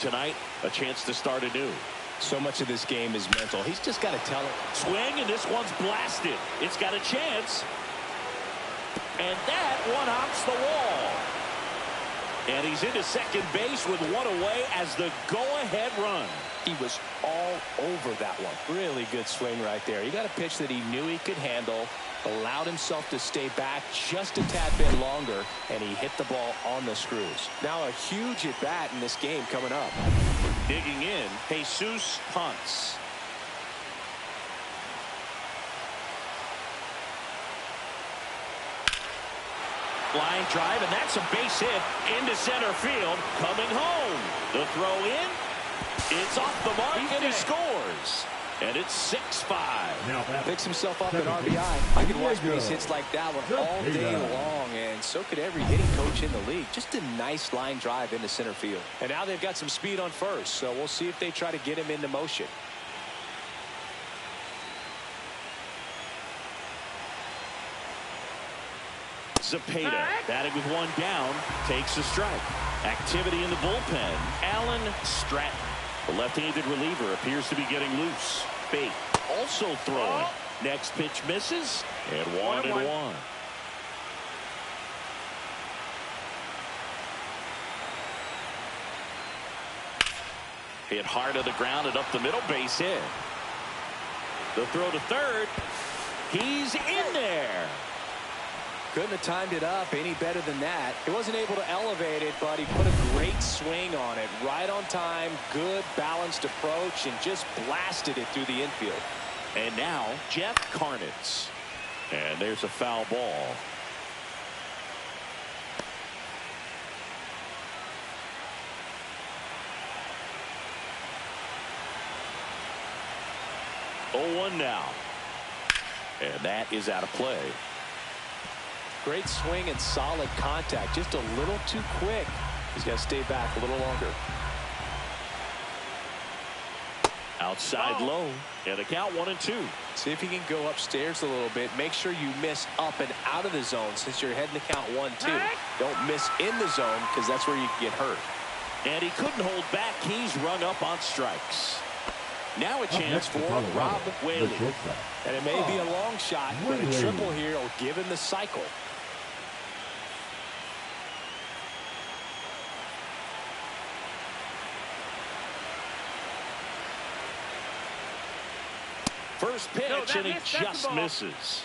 Tonight, a chance to start anew. So much of this game is mental. He's just got to tell it. Swing, and this one's blasted. It's got a chance. And that one hops the wall. And he's into second base with one away as the go-ahead run. He was all over that one. Really good swing right there. He got a pitch that he knew he could handle, allowed himself to stay back just a tad bit longer, and he hit the ball on the screws. Now a huge at-bat in this game coming up. Digging in, Jesus punts. Line drive, and that's a base hit into center field. Coming home. The throw in. It's off the mark, and he scores. And it's 6-5. Picks himself up an RBI. I could watch base hits like that one all day long, and so could every hitting coach in the league. Just a nice line drive into center field. And now they've got some speed on first, so we'll see if they try to get him into motion. Zapata batting with one down, takes a strike. Activity in the bullpen. Alan Stratton, the left-handed reliever, appears to be getting loose. Bate also throwing. Next pitch misses, and 1-1. Hit hard to the ground and up the middle, base hit. The throw to third. He's in there. Couldn't have timed it up any better than that. He wasn't able to elevate it, but he put a great swing on it. Right on time, good balanced approach, and just blasted it through the infield. And now, Jeff Carnitz. And there's a foul ball. Oh, 1 now. And that is out of play. Great swing and solid contact. Just a little too quick. He's got to stay back a little longer. Outside low. And the count 1-2. See if he can go upstairs a little bit. Make sure you miss up and out of the zone since you're heading to count 1-2. Don't miss in the zone because that's where you can get hurt. And he couldn't hold back. He's rung up on strikes. Now a chance for Rob Whaley. And it may be a long shot, but a triple here will give him the cycle. First pitch, and he just misses.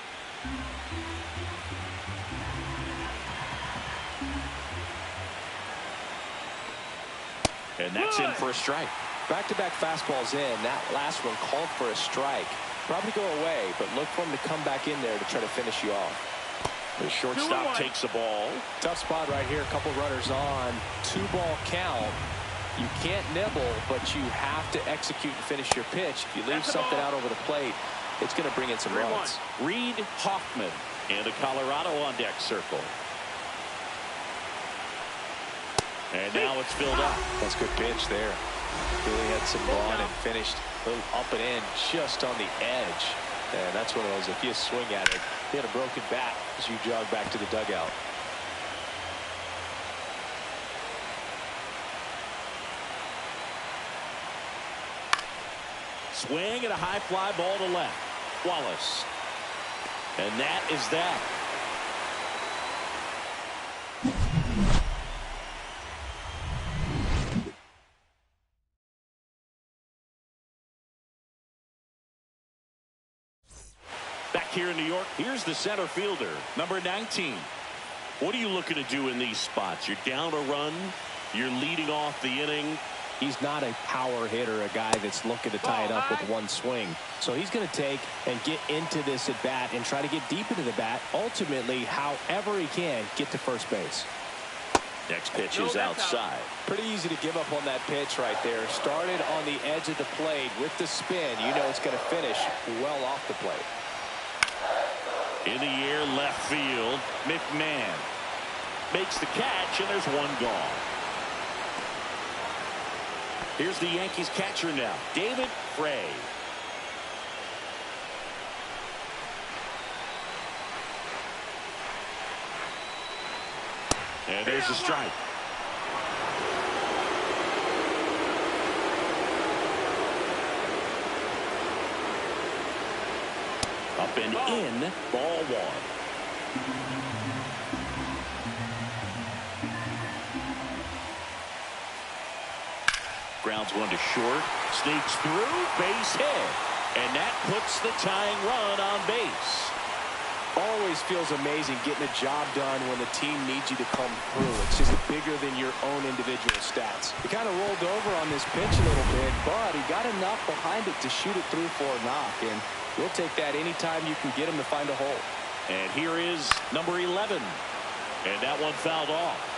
And that's in for a strike. Back-to-back fastballs in. That last one called for a strike. Probably go away, but look for him to come back in there to try to finish you off. The shortstop takes the ball. Tough spot right here. A couple runners on. 2-ball count. You can't nibble, but you have to execute and finish your pitch. If you leave something out over the plate, it's going to bring in some runs. Reed Hoffman and a Colorado on deck circle. And now it's filled up. That's a good pitch there. Really had some on and finished a little up and in just on the edge. And that's one of those, if you swing at it, you had a broken bat as you jog back to the dugout. Swing and a high fly ball to left. Wallace. And that is that. Back here in New York, here's the center fielder, number 19. What are you looking to do in these spots? You're down a run. You're leading off the inning. He's not a power hitter, a guy that's looking to tie it up with one swing. So he's going to take and get into this at bat and try to get deep into the bat. Ultimately, however he can, get to first base. Next pitch is outside. Pretty easy to give up on that pitch right there. Started on the edge of the plate with the spin. You know it's going to finish well off the plate. In the air, left field. McMahon makes the catch, and there's one gone. Here's the Yankees catcher now, David Frey. And there's a strike. Up and in, ball one. Grounds one to short, sneaks through, base hit. And that puts the tying run on base. Always feels amazing getting a job done when the team needs you to come through. It's just bigger than your own individual stats. He kind of rolled over on this pitch a little bit, but he got enough behind it to shoot it through for a knock. And we'll take that anytime you can get him to find a hole. And here is number 11. And that one fouled off.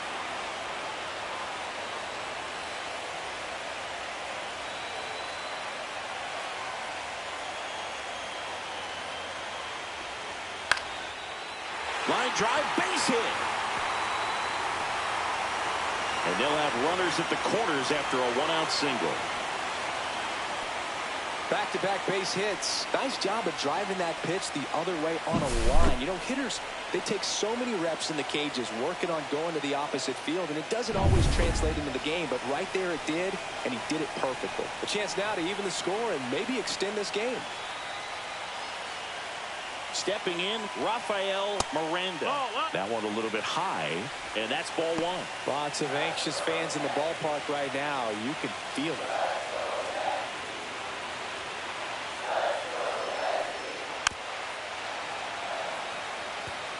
Line drive, base hit. And they'll have runners at the corners after a one-out single. Back-to-back base hits. Nice job of driving that pitch the other way on a line. You know, hitters, they take so many reps in the cages working on going to the opposite field, and it doesn't always translate into the game, but right there it did, and he did it perfectly. A chance now to even the score and maybe extend this game. Stepping in, Rafael Miranda. That one a little bit high, and that's ball one. Lots of anxious fans in the ballpark right now. You can feel it.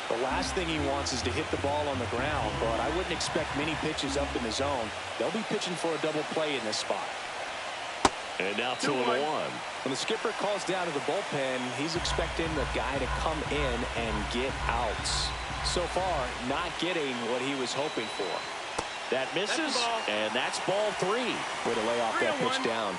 The last thing he wants is to hit the ball on the ground, but I wouldn't expect many pitches up in the zone. They'll be pitching for a double play in this spot. And now 2-1. When the skipper calls down to the bullpen, he's expecting the guy to come in and get outs. So far, not getting what he was hoping for. That misses, and that's ball three. Way to lay off that pitch down.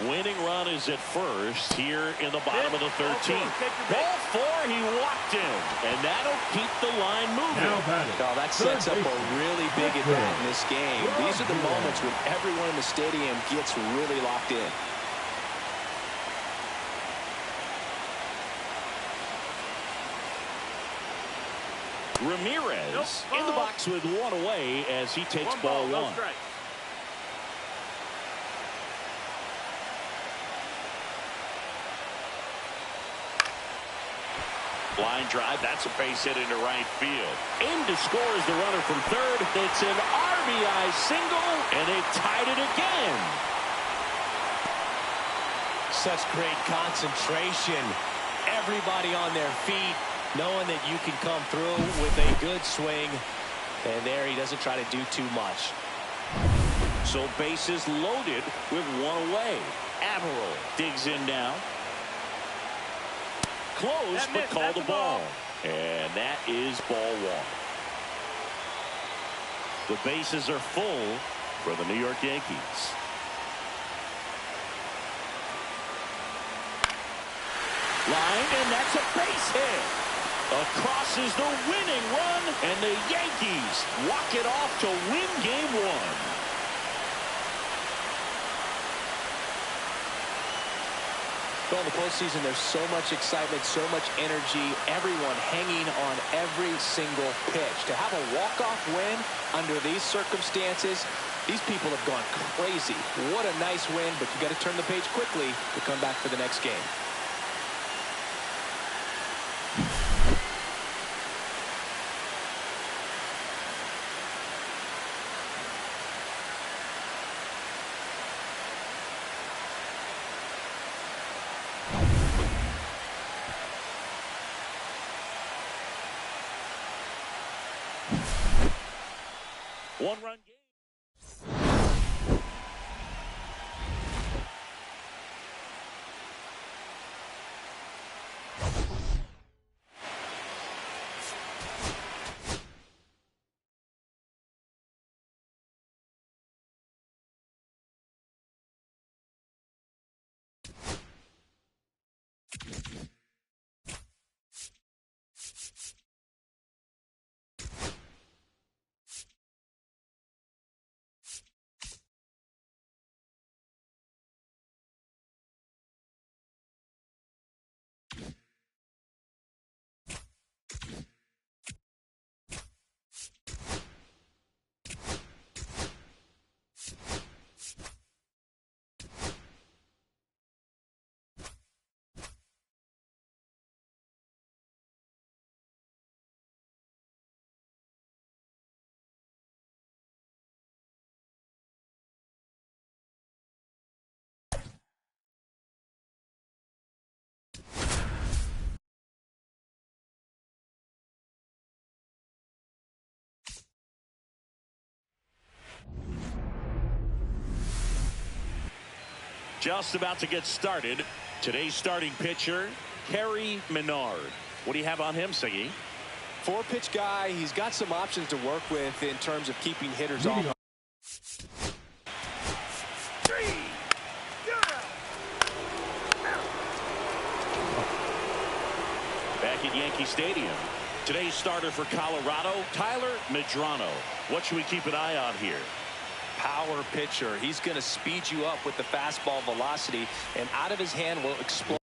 Winning run is at first here in the bottom of the 13th. Ball four, he walked in, and that'll keep the line moving. Oh, that sets up a really big at-bat in this game. These are the moments when everyone in the stadium gets really locked in. Ramirez in the box with one away as he takes ball one. Line drive, that's a base hit into right field. In to score is the runner from third. It's an RBI single, and they've tied it again. Such great concentration. Everybody on their feet, knowing that you can come through with a good swing. And there he doesn't try to do too much. So bases loaded with one away. Averill digs in now. Close, but called the ball. And that is ball one. The bases are full for the New York Yankees. Line, and that's a base hit. Across is the winning run, and the Yankees walk it off to win game one. Well, in the postseason, there's so much excitement, so much energy, everyone hanging on every single pitch. To have a walk-off win under these circumstances, these people have gone crazy. What a nice win, but you got to turn the page quickly to come back for the next game. One-run game. Just about to get started. Today's starting pitcher, Kerry Menard. What do you have on him, Siggy? 4-pitch guy. He's got some options to work with in terms of keeping hitters off. Back at Yankee Stadium. Today's starter for Colorado, Tyler Medrano. What should we keep an eye on here? Power pitcher. He's going to speed you up with the fastball velocity, and out of his hand will explode.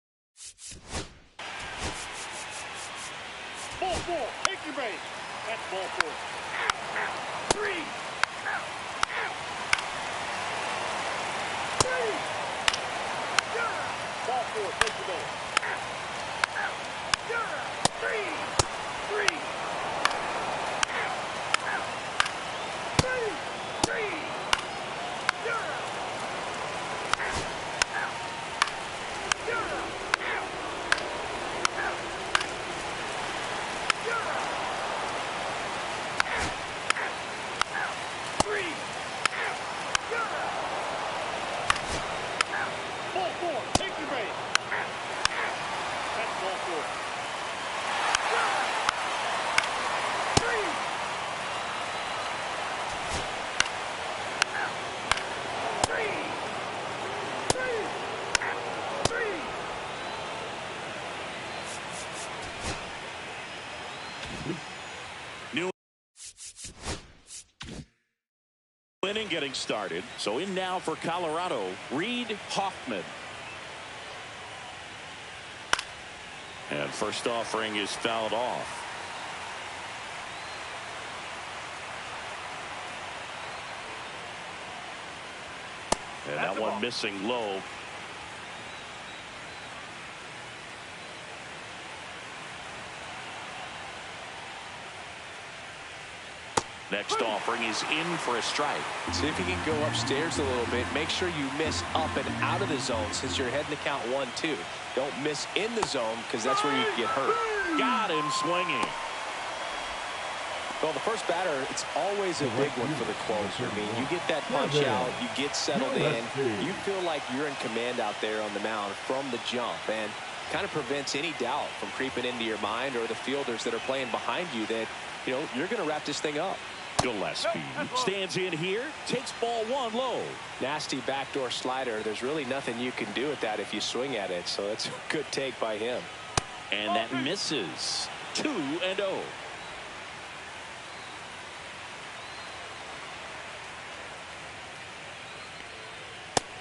Ball 4. Take your base. That's ball 4. 3. 3. Ball 4. Take your base. 3. 3. 3. 3. Inning getting started. So in now for Colorado, Reed Hoffman. And first offering is fouled off. And that one missing low. Next offering is in for a strike. See if you can go upstairs a little bit. Make sure you miss up and out of the zone since you're heading to count 1-2. Don't miss in the zone because that's where you get hurt. Got him swinging. Well, the first batter, it's always a big one for the closer. I mean, you get that punch out, you get settled in, you feel like you're in command out there on the mound from the jump, and kind of prevents any doubt from creeping into your mind or the fielders that are playing behind you that, you know, you're going to wrap this thing up. Gillespie stands in here, takes ball 1 low. Nasty backdoor slider. There's really nothing you can do with that if you swing at it, so that's a good take by him. And that misses. 2-0.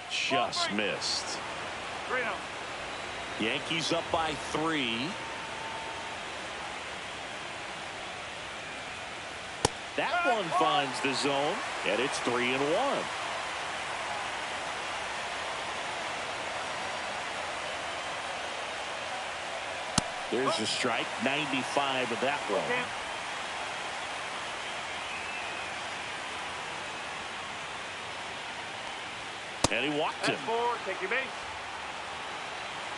Just missed. Yankees up by 3. That one finds the zone, and it's 3-1. There's a strike, 95 of that one. And he walked him. Take your base.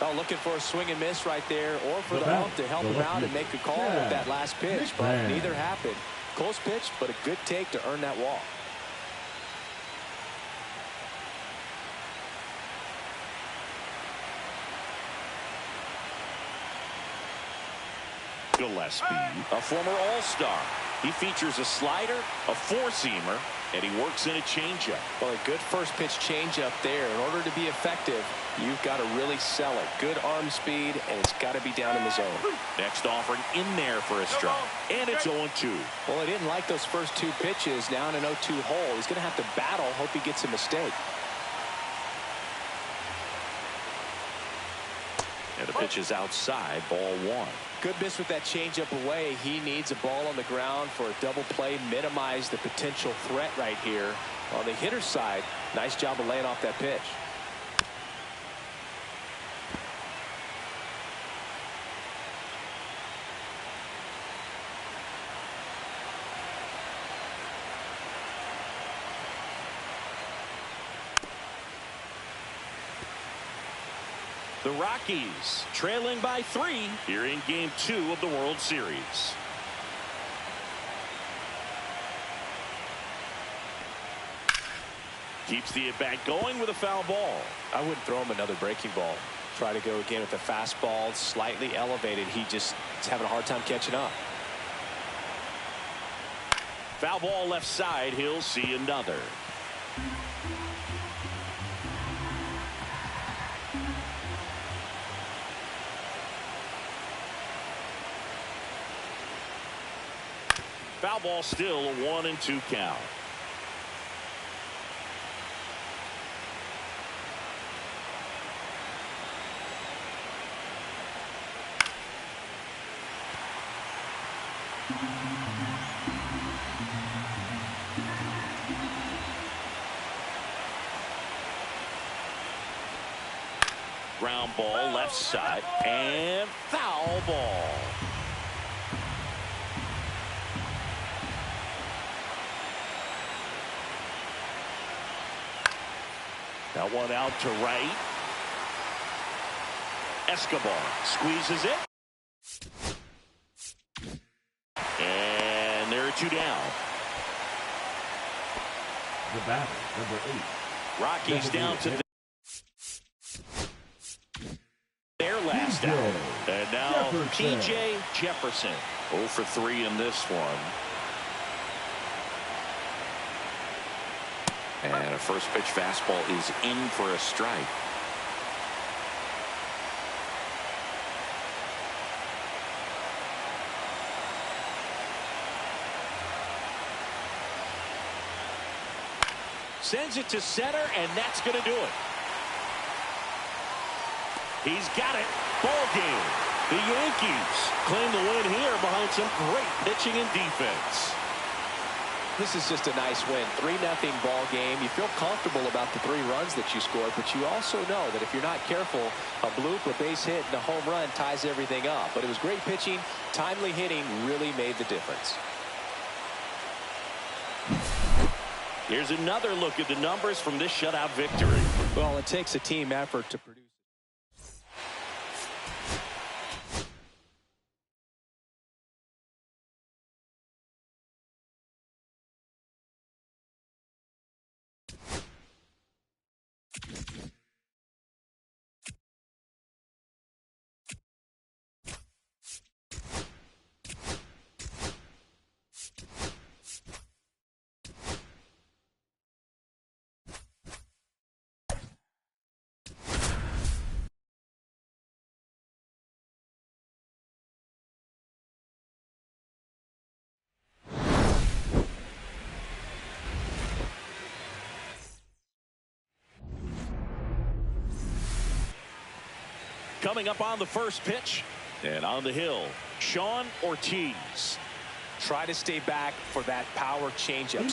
Oh, looking for a swing and miss right there, or for the ump to help him out and make a call with that last pitch, but neither happened. Close pitch, but a good take to earn that walk. Gillespie, a former All-Star. He features a slider, a 4-seamer, and he works in a changeup. Well, a good first pitch changeup there. In order to be effective, you've got to really sell it. Good arm speed, and it's got to be down in the zone. Next offering in there for a strike, and it's 0-2. Well, he didn't like those first 2 pitches. Now in an 0-2 hole, he's going to have to battle. Hope he gets a mistake. And the pitch is outside, ball 1. Good miss with that changeup away. He needs a ball on the ground for a double play, minimize the potential threat right here. On the hitter's side, nice job of laying off that pitch. The Rockies trailing by 3 here in Game 2 of the World Series. Keeps the at-bat going with a foul ball. I wouldn't throw him another breaking ball. Try to go again with the fastball, slightly elevated. He just is having a hard time catching up. Foul ball left side. He'll see another. Foul ball, still a 1-2 count. Ground ball left side and foul ball. That one out to right. Escobar squeezes it. And there are two down. The batter, number 8. Rockies down to their last out. And now P.J. Jefferson. 0 for 3 in this one. And a first pitch fastball is in for a strike. Sends it to center, and that's going to do it. He's got it. Ball game. The Yankees claim the win here behind some great pitching and defense. This is just a nice win. 3-0 ball game. You feel comfortable about the 3 runs that you scored, but you also know that if you're not careful, a bloop, a base hit, and a home run ties everything up. But it was great pitching. Timely hitting really made the difference. Here's another look at the numbers from this shutout victory. Well, it takes a team effort to produce. Coming up on the first pitch, and on the hill, Sean Ortiz. Try to stay back for that power changeup.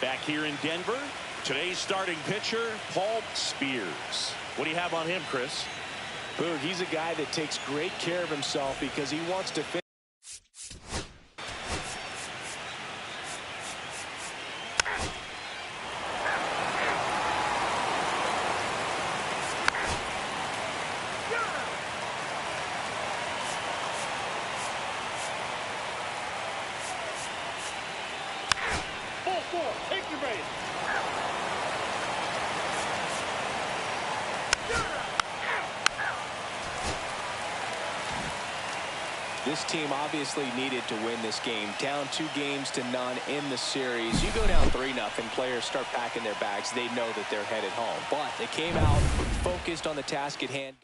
Back here in Denver, today's starting pitcher, Paul Spears. What do you have on him, Chris? Boog, he's a guy that takes great care of himself because he wants to finish. Take your base. This team obviously needed to win this game. Down 2-0 in the series. You go down 3-0, players start packing their bags. They know that they're headed home. But they came out focused on the task at hand.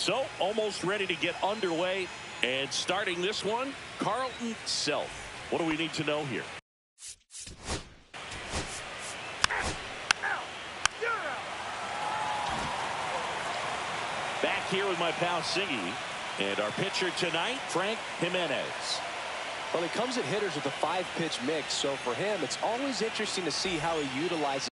So, almost ready to get underway. And starting this one, Carlton Self. What do we need to know here? Back here with my pal Siggy. And our pitcher tonight, Frank Jimenez. Well, he comes at hitters with a 5-pitch mix, so for him, it's always interesting to see how he utilizes.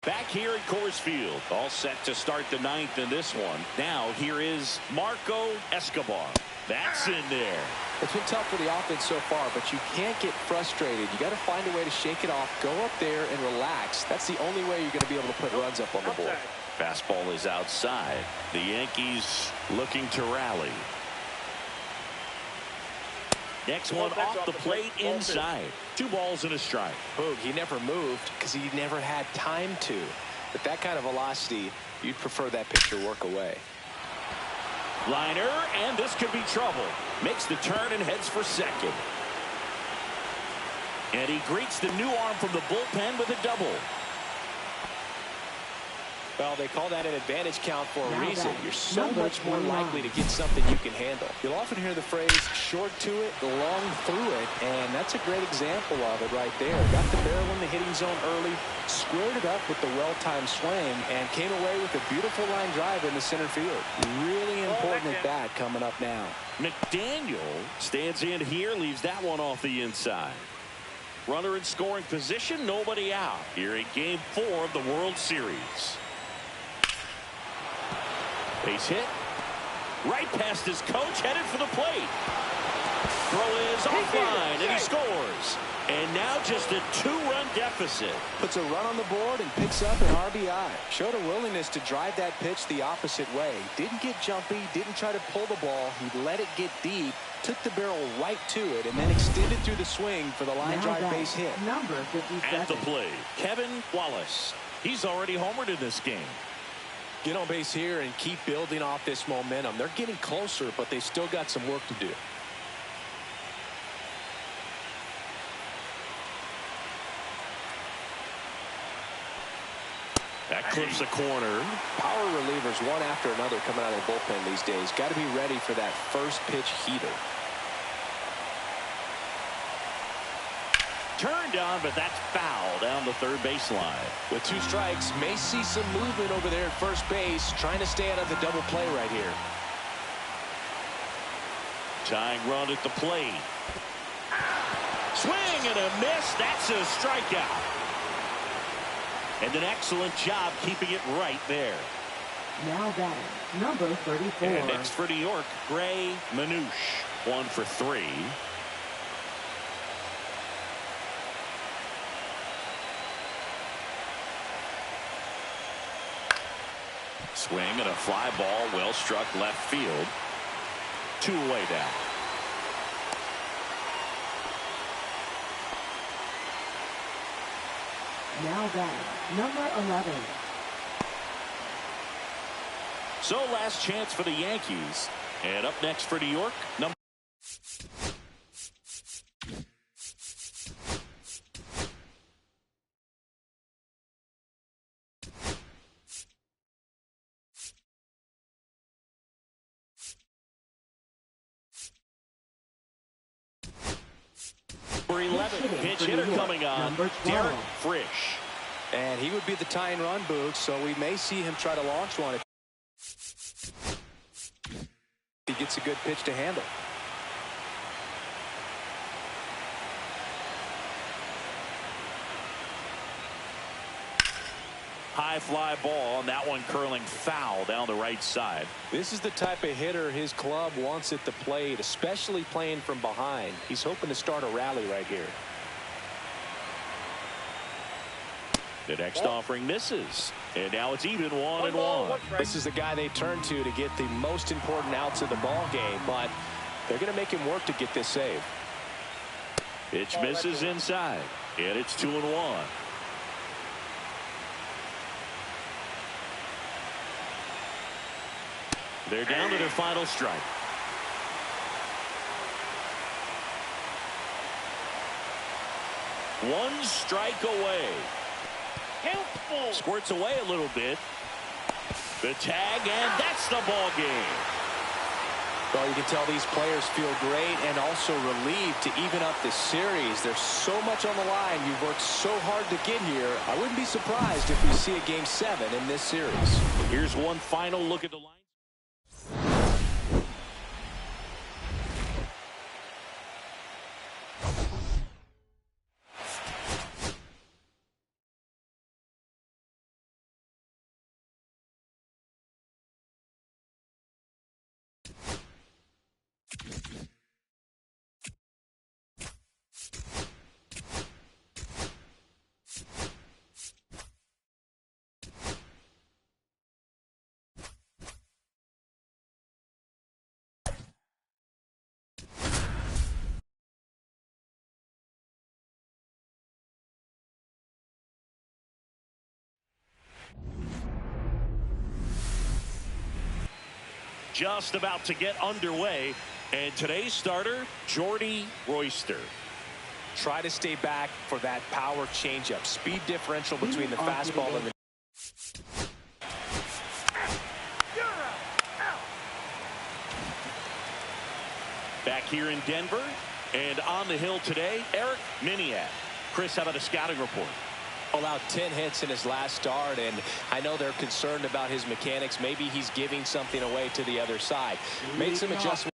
Back here at Coors Field, all set to start the 9th in this one. Now here is Marco Escobar. That's in there. It's been tough for the offense so far, but you can't get frustrated. You got to find a way to shake it off, go up there and relax. That's the only way you're going to be able to put runs up on the board. Fastball is outside. The Yankees looking to rally. Next one off the plate inside. 2 balls and a strike. Boog, he never moved because he never had time to. With that kind of velocity, you'd prefer that pitcher work away. Liner, and this could be trouble. Makes the turn and heads for second. And he greets the new arm from the bullpen with a double. Well, they call that an advantage count for a reason. You're so much more likely to get something you can handle. You'll often hear the phrase short to it, long through it, and that's a great example of it right there. Got the barrel in the hitting zone early, squared it up with the well-timed swing, and came away with a beautiful line drive in the center field. Really important at bat coming up now. McDaniel stands in here, leaves that one off the inside. Runner in scoring position, nobody out. Here in Game 4 of the World Series. Base hit. Right past his coach, headed for the plate. Throw is offline, and he scores. And now just a 2-run deficit. Puts a run on the board and picks up an RBI. Showed a willingness to drive that pitch the opposite way. Didn't get jumpy, didn't try to pull the ball. He let it get deep, took the barrel right to it, and then extended through the swing for the line drive base hit. Number 57. At the plate, Kevin Wallace. He's already homered in this game. Get on base here and keep building off this momentum. They're getting closer, but they still got some work to do. That clips a corner. Power relievers one after another coming out of the bullpen these days. Got to be ready for that first pitch heater. Turned on, but that's foul down the third baseline. With 2 strikes, may see some movement over there at first base, trying to stay out of the double play right here. Tying run at the plate. Swing and a miss. That's a strikeout. And an excellent job keeping it right there. Now batting, number 34. And next for New York, Gray Manouche. 1 for 3. Swing and a fly ball, well struck left field. 2 away now. Now batting, number 11. So last chance for the Yankees. And up next for New York, number pitch hitter coming on, Derek Frisch. And he would be the tying run, Boog, so we may see him try to launch one if he gets a good pitch to handle. High fly ball, and that one curling foul down the right side. This is the type of hitter his club wants at the plate, especially playing from behind. He's hoping to start a rally right here. The next offering misses, and now it's even 1-1. This is the guy they turn to get the most important outs of the ball game, but they're going to make him work to get this save. Pitch misses inside, and it's 2-1. They're down to their final strike. One strike away. Helpful. Squirts away a little bit. The tag, and that's the ball game. Well, you can tell these players feel great and also relieved to even up this series. There's so much on the line. You've worked so hard to get here. I wouldn't be surprised if we see a Game 7 in this series. Here's one final look at the line. Just about to get underway, and today's starter, Jordy Royster. Try to stay back for that power changeup. Speed differential between the fastball and the... Back here in Denver, and on the hill today, Eric Miniak. Chris, how about a scouting report? Allowed 10 hits in his last start, and I know they're concerned about his mechanics. Maybe he's giving something away to the other side. Made some adjustments.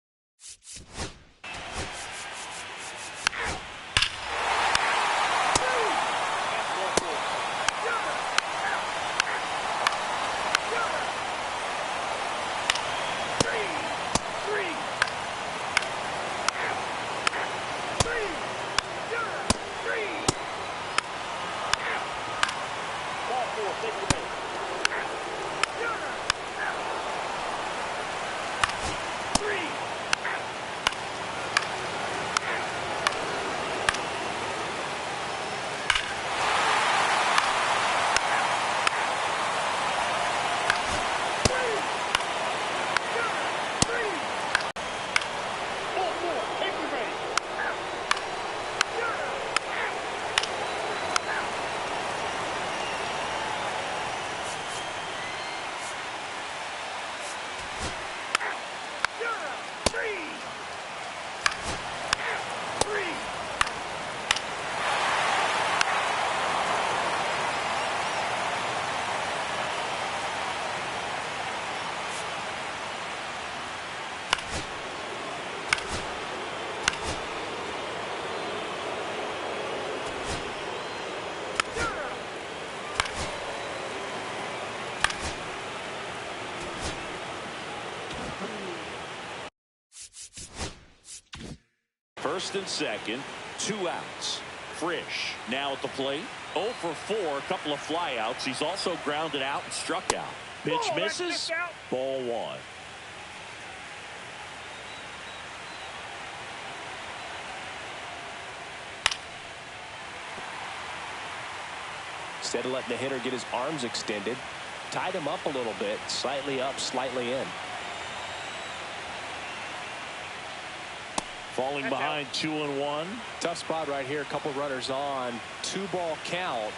First and second, 2 outs. Frisch now at the plate. 0 for 4, a couple of flyouts. He's also grounded out and struck out. Pitch misses. Ball 1. Instead of letting the hitter get his arms extended, tied him up a little bit, slightly up, slightly in. Falling behind 2-1. Tough spot right here. A couple runners on. 2-ball count.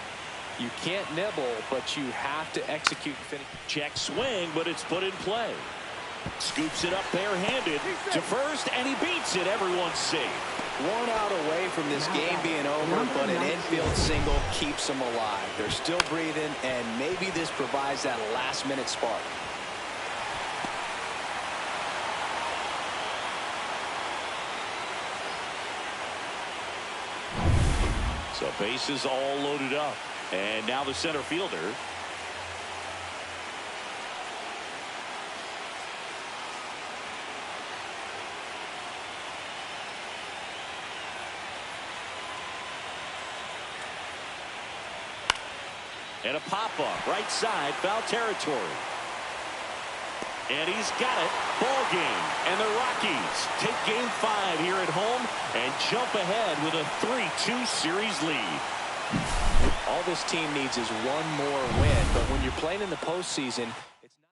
You can't nibble, but you have to execute and finish. Check swing, but it's put in play. Scoops it up barehanded to first, and he beats it. Everyone's safe. 1 out away from this game being over, but an infield single keeps them alive. They're still breathing, and maybe this provides that last-minute spark. So bases all loaded up. And now the center fielder. And a pop-up right side, foul territory. And he's got it. Ball game. And the Rockies take Game 5 here at home and jump ahead with a 3-2 series lead. All this team needs is one more win, but when you're playing in the postseason, it's not.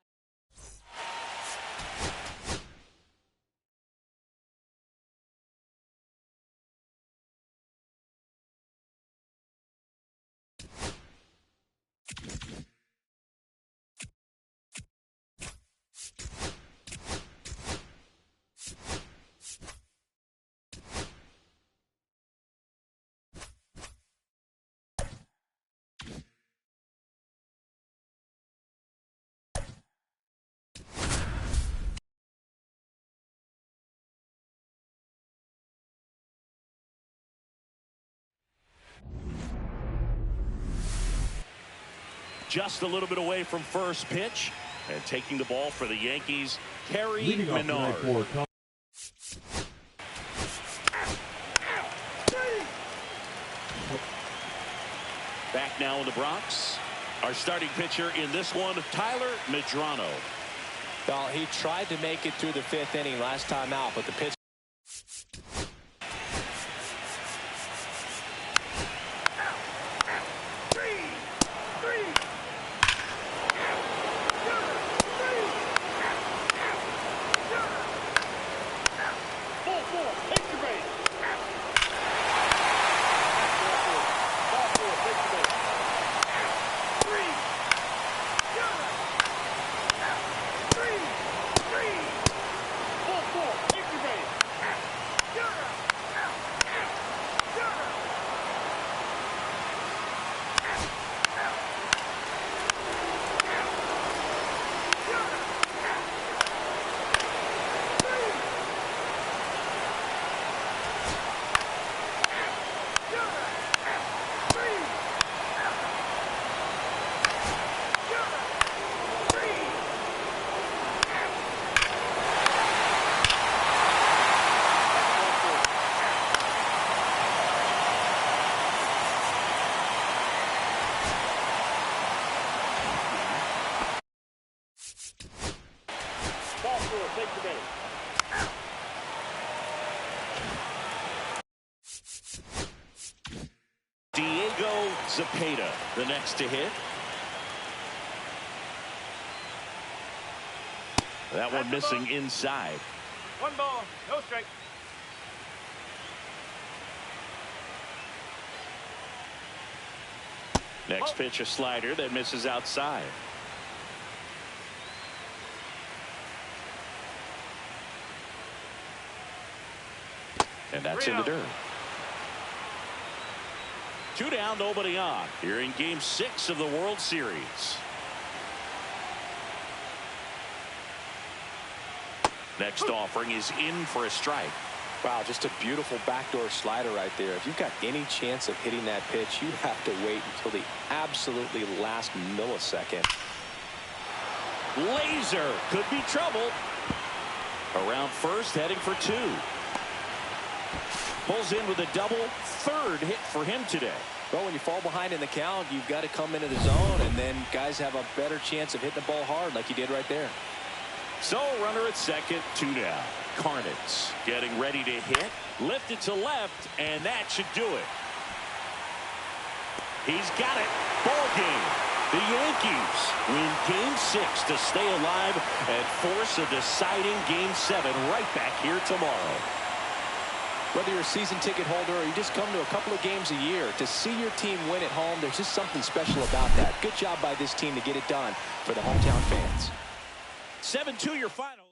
Just a little bit away from first pitch. And taking the ball for the Yankees, Kerry Menard. Back now in the Bronx. Our starting pitcher in this one, Tyler Medrano. Well, he tried to make it through the 5th inning last time out, but the pitch. Zepeda, the next to hit. That one missing inside. 1 ball, no strike. Next pitch, a slider that misses outside. And that's in the dirt. 2 down, nobody on. Here in Game 6 of the World Series. Next offering is in for a strike. Wow, just a beautiful backdoor slider right there. If you've got any chance of hitting that pitch, you have to wait until the absolutely last millisecond. Laser could be trouble. Around first, heading for 2. Pulls in with a double, 3rd hit for him today. Well, when you fall behind in the count, you've got to come into the zone, and then guys have a better chance of hitting the ball hard like you did right there. So runner at second, 2 down. Carnitz getting ready to hit. Lifted to left, and that should do it. He's got it. Ball game. The Yankees win Game 6 to stay alive and force a deciding Game 7 right back here tomorrow. Whether you're a season ticket holder or you just come to a couple of games a year, to see your team win at home, there's just something special about that. Good job by this team to get it done for the hometown fans. 7-2 your final.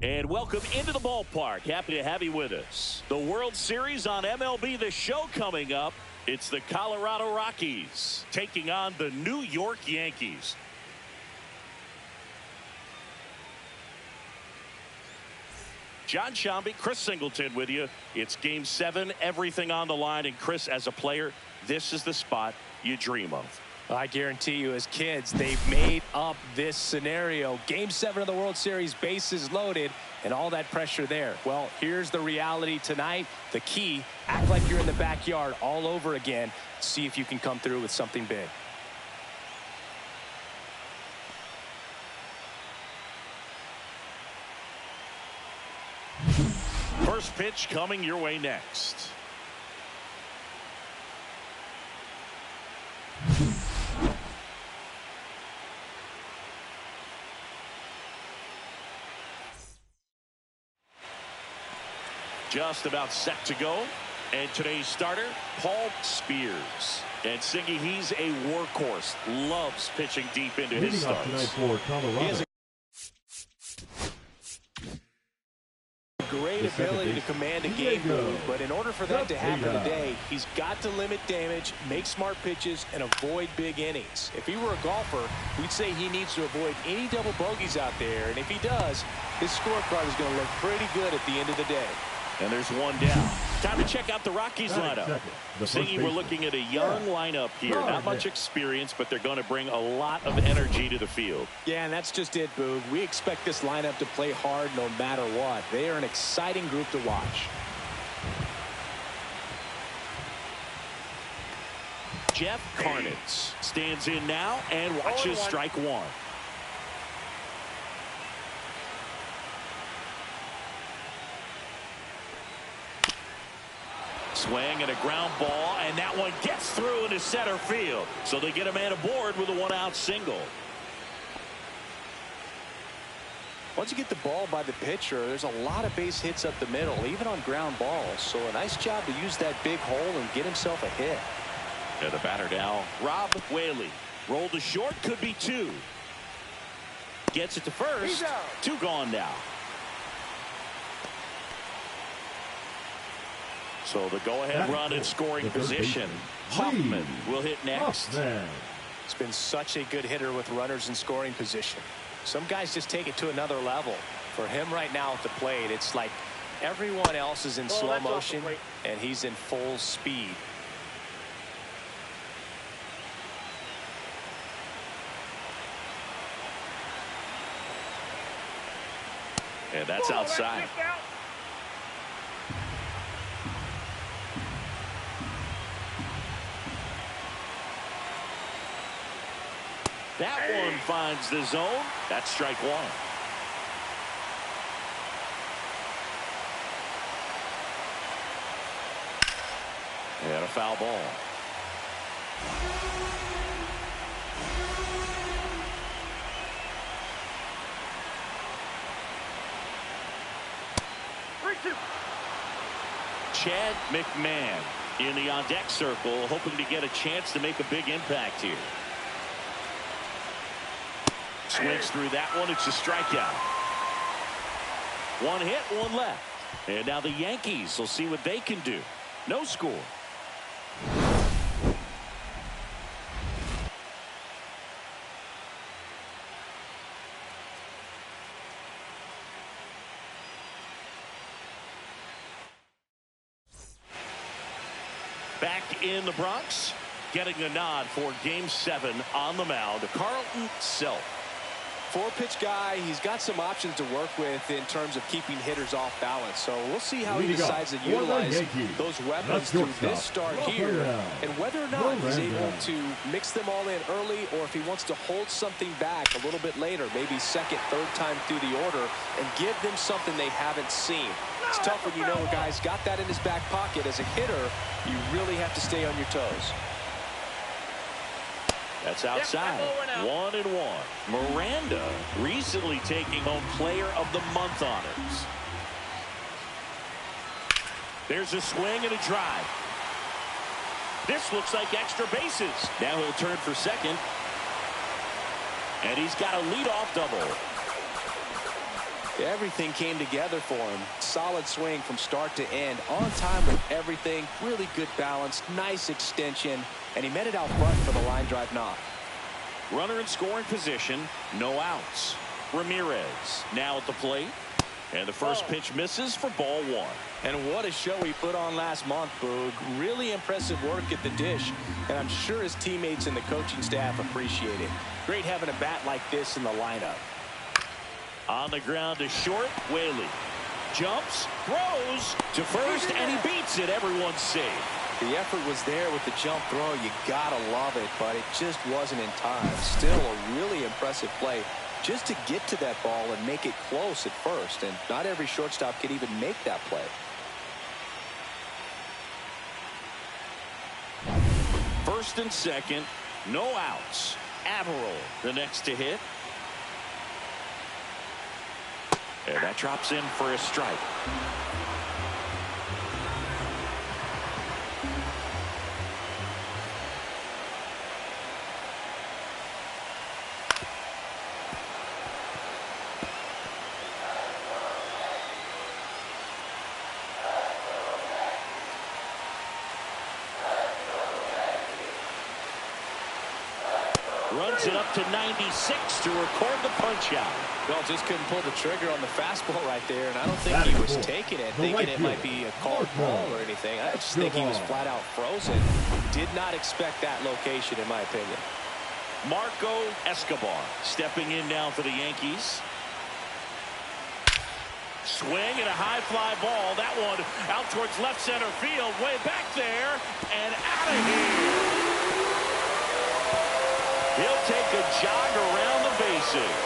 And welcome into the ballpark. Happy to have you with us. The World Series on MLB The Show coming up. It's the Colorado Rockies taking on the New York Yankees. John Shambi, Chris Singleton with you. It's Game 7, everything on the line. And Chris, as a player, this is the spot you dream of. I guarantee you, as kids, they've made up this scenario. Game 7 of the World Series, bases loaded, and all that pressure there. Well, here's the reality tonight. The key, act like you're in the backyard all over again. See if you can come through with something big. First pitch coming your way next. Just about set to go. And today's starter, Paul Spears. And Siggy, he's a workhorse. Loves pitching deep into his starts. For Colorado. Great ability to command a game move, but in order for that to happen today, he's got to limit damage, make smart pitches, and avoid big innings. If he were a golfer, we'd say he needs to avoid any double bogeys out there, and if he does, his scorecard is going to look pretty good at the end of the day. And there's one down. Time to check out the Rockies lineup. Siggy, we're looking at a young lineup here. Not much experience, but they're going to bring a lot of energy to the field. Yeah, and that's just it, Boog. We expect this lineup to play hard no matter what. They are an exciting group to watch. Jeff Carnitz stands in now and watches strike one. Swing and a ground ball, and that one gets through into center field. So they get a man aboard with a one-out single. Once you get the ball by the pitcher, there's a lot of base hits up the middle, even on ground balls. So a nice job to use that big hole and get himself a hit. And the batter now, Rob Whaley. Rolled to short, could be two. Gets it to first. Two gone now. So the go-ahead run in scoring position. Hoffman will hit next. It's been such a good hitter with runners in scoring position. Some guys just take it to another level. For him right now at the plate, it's like everyone else is in slow motion and he's in full speed. And that's outside. That one finds the zone. That's strike one. And a foul ball. Chad McMahon in the on-deck circle, hoping to get a chance to make a big impact here. Swings through that one. It's a strikeout. One hit, one left. And now the Yankees will see what they can do. No score. Back in the Bronx, getting the nod for Game 7 on the mound, Carlton Self. Four-pitch guy. He's got some options to work with in terms of keeping hitters off balance. So we'll see how he decides to utilize those weapons through this start here, and whether or not he's able to mix them all in early, or if he wants to hold something back a little bit later, maybe second, third time through the order, and give them something they haven't seen. It's tough when you know a guy's got that in his back pocket. As a hitter, you really have to stay on your toes. That's outside. 1-1. Miranda recently taking home Player of the Month honors. There's a swing and a drive. This looks like extra bases. Now he'll turn for second. And he's got a leadoff double. Everything came together for him. Solid swing from start to end. On time with everything. Really good balance. Nice extension. And he met it out front for the line drive knock. Runner in scoring position. No outs. Ramirez now at the plate. And the first pitch misses for ball one. And what a show he put on last month, Boog. Really impressive work at the dish. And I'm sure his teammates and the coaching staff appreciate it. Great having a bat like this in the lineup. On the ground to short. Whaley jumps, throws to first, and he beats it. Everyone's safe. The effort was there with the jump throw. You gotta love it, but it just wasn't in time. Still a really impressive play just to get to that ball and make it close at first. And not every shortstop can even make that play. First and second, no outs. Averill the next to hit. And that drops in for a strike. Runs it up to 96 to record the punch out. Well, just couldn't pull the trigger on the fastball right there, and I don't think he was taking it, thinking it might be a called ball or anything. I just think he was flat out frozen. Did not expect that location, in my opinion. Marco Escobar stepping in now for the Yankees. Swing and a high fly ball. That one out towards left center field, way back there and out of here. He'll take a jog around the bases.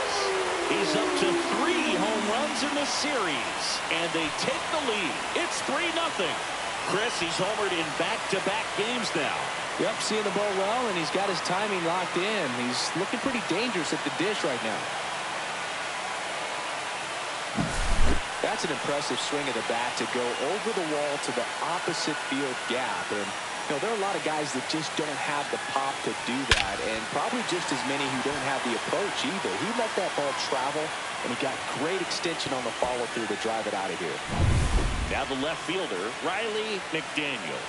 He's up to 3 home runs in the series, and they take the lead. It's 3-0. Chris, he's homered in back-to-back games now. Yep, seeing the ball well, and he's got his timing locked in. He's looking pretty dangerous at the dish right now. That's an impressive swing of the bat to go over the wall to the opposite field gap. And you know, there are a lot of guys that just don't have the pop to do that, and probably just as many who don't have the approach either. He let that ball travel, and he got great extension on the follow-through to drive it out of here. Now the left fielder, Riley McDaniel.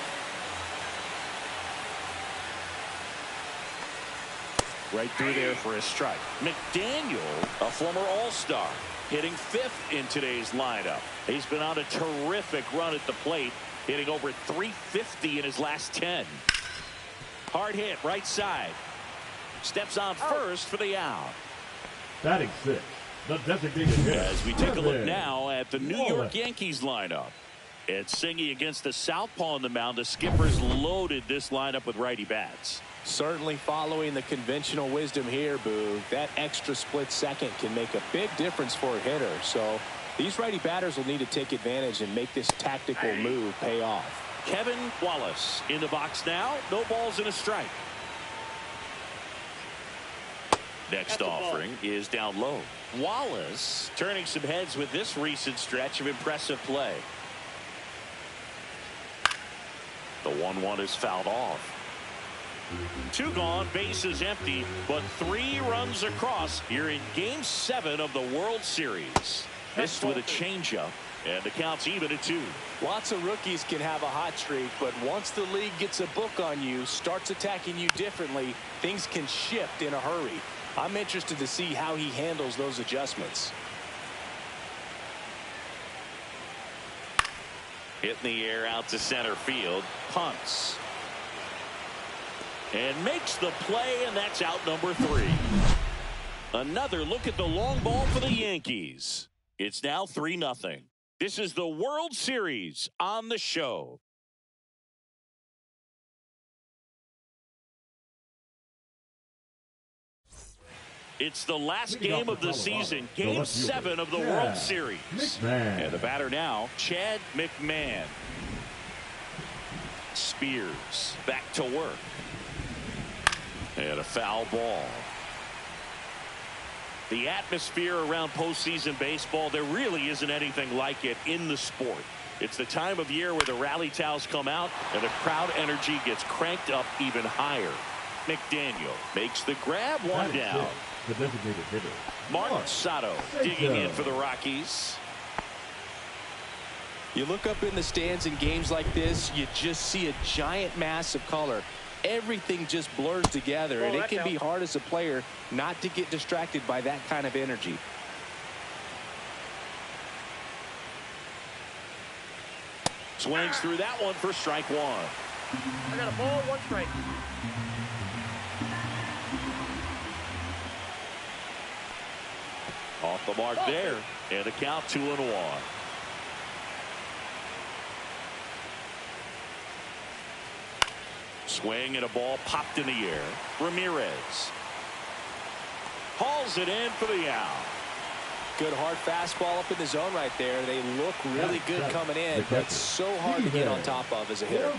Right through there for a strike. McDaniel, a former All-Star, hitting 5th in today's lineup. He's been on a terrific run at the plate, hitting over 350 in his last 10. Hard hit right side. Steps on first for the out. Batting 6. The designated hitter. As we take a look now at the New York Yankees lineup. It's Singy against the southpaw on the mound. The skipper's loaded this lineup with righty bats. Certainly following the conventional wisdom here, Boo. That extra split second can make a big difference for a hitter. So these righty batters will need to take advantage and make this tactical move pay off. Kevin Wallace in the box now. No balls and a strike. Next offering is down low. Wallace turning some heads with this recent stretch of impressive play. The 1-1 is fouled off. 2 gone, bases empty, but 3 runs across here in Game 7 of the World Series. Missed with a changeup, and the count's even at 2. Lots of rookies can have a hot streak, but once the league gets a book on you, starts attacking you differently, things can shift in a hurry. I'm interested to see how he handles those adjustments. Hit in the air out to center field. Punts. And makes the play, and that's out number 3. Another look at the long ball for the Yankees. It's now 3-0. This is the World Series on the show. It's the last game of the season, Game 7 of the World Series. And the batter now, Chad McMahon. Spears back to work. And a foul ball. The atmosphere around postseason baseball, there really isn't anything like it in the sport. It's the time of year where the rally towels come out and the crowd energy gets cranked up even higher. McDaniel makes the grab, 1 down. the designated hitter. Mark Sato digging in for the Rockies. You look up in the stands in games like this, you just see a giant mass of color. Everything just blurs together, and it can be hard as a player not to get distracted by that kind of energy. Swings through that one for strike one. I got a ball, 1 strike. Off the mark there, and a count 2-1. Swing and a ball popped in the air. Ramirez hauls it in for the out. Good hard fastball up in the zone right there. They look really good coming in, but so hard to get on top of as a hitter.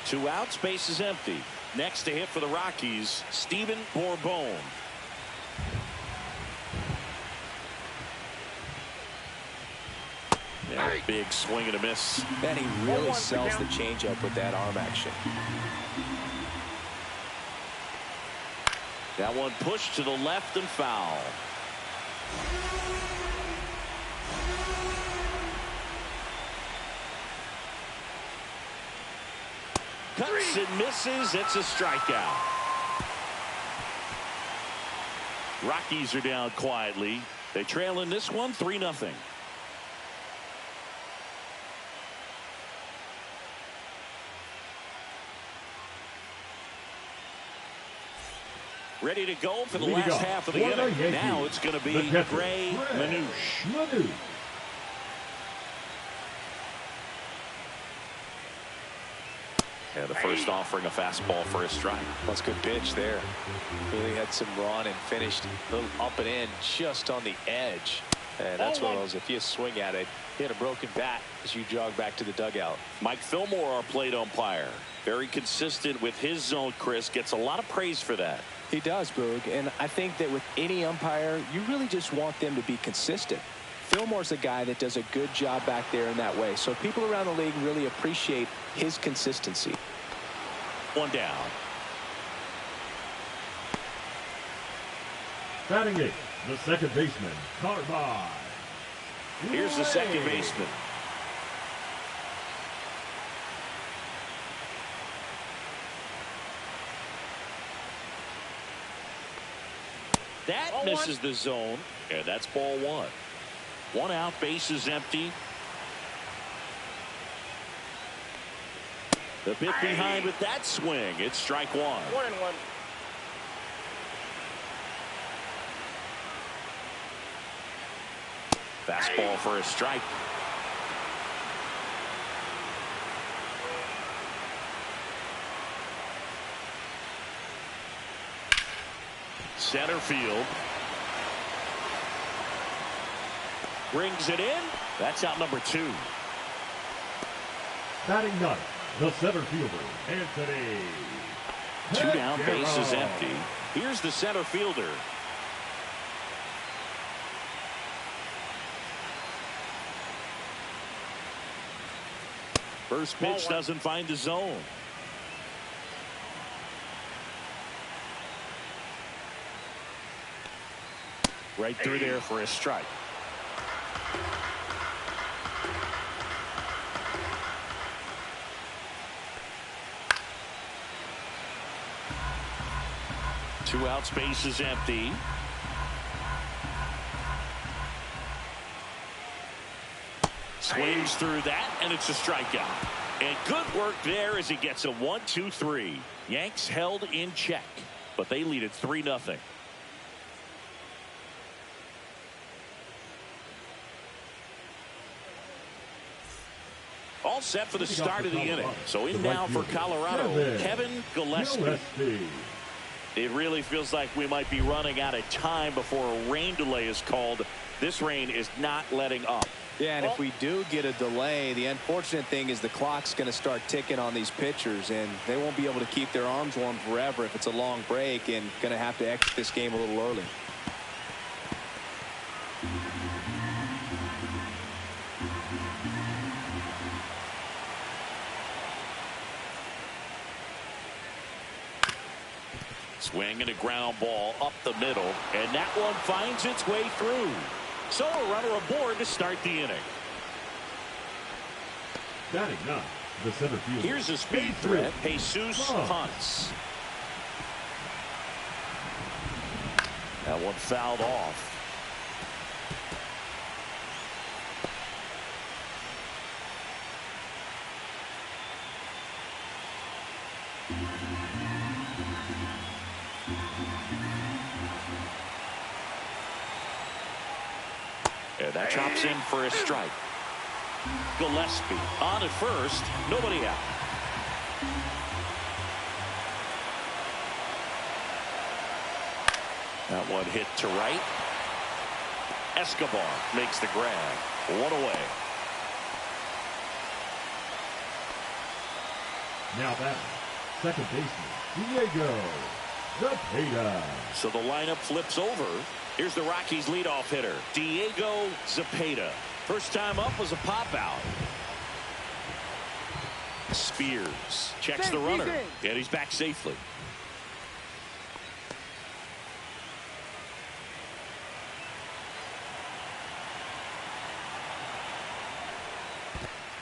2 outs, base is empty. Next to hit for the Rockies, Steven Bourbon. And a big swing and a miss. And he really sells the changeup with that arm action. That one pushed to the left and foul. Cuts and misses. It's a strikeout. Rockies are down quietly. They trail in this one 3-0. Ready to go for the last half of the inning. Now it's going to be Gray Manouche. And the first offering a fastball for a strike. That's a good pitch there. Really had some run and finished a little up and in just on the edge. And that's one of those, if you swing at it, hit a broken bat as you jog back to the dugout. Mike Fillmore, our plate umpire. Very consistent with his zone, Chris. Gets a lot of praise for that. He does, Boog, and I think that with any umpire, you really just want them to be consistent. Fillmore's a guy that does a good job back there in that way, so people around the league really appreciate his consistency. 1 down. Batting 8, the second baseman, Carby. Here's the second baseman. That misses the zone, and that's ball 1. 1 out, base is empty. The bit behind with that swing. It's strike 1. 1-1. Fastball for a strike. Center field. Brings it in. That's out number 2. Batting 9, the center fielder, Anthony. 2 down, base is empty. Here's the center fielder. First pitch doesn't find the zone. Right through there for a strike. Two out, space is empty. Swings through that, and it's a strikeout. And good work there as he gets a 1-2-3. Yanks held in check, but they lead it 3-0. All set for the start of the inning. So in now for Colorado, Kevin Gillespie. It really feels like we might be running out of time before a rain delay is called. This rain is not letting up. Yeah, and if we do get a delay, the unfortunate thing is the clock's going to start ticking on these pitchers, and they won't be able to keep their arms warm forever if it's a long break, and going to have to exit this game a little early. Swing and a ground ball up the middle, and that one finds its way through. So a runner aboard to start the inning. Batting ninth, the center fielder. Here's a speed threat. Jesus punts. That one fouled off. And that chops in for a strike. Gillespie on at first, nobody out. That one hit to right. Escobar makes the grab. One away. Now batting, second baseman, Diego Zapata. So the lineup flips over. Here's the Rockies leadoff hitter, Diego Zapata. First time up was a pop out. Spears checks the runner, and he's back safely.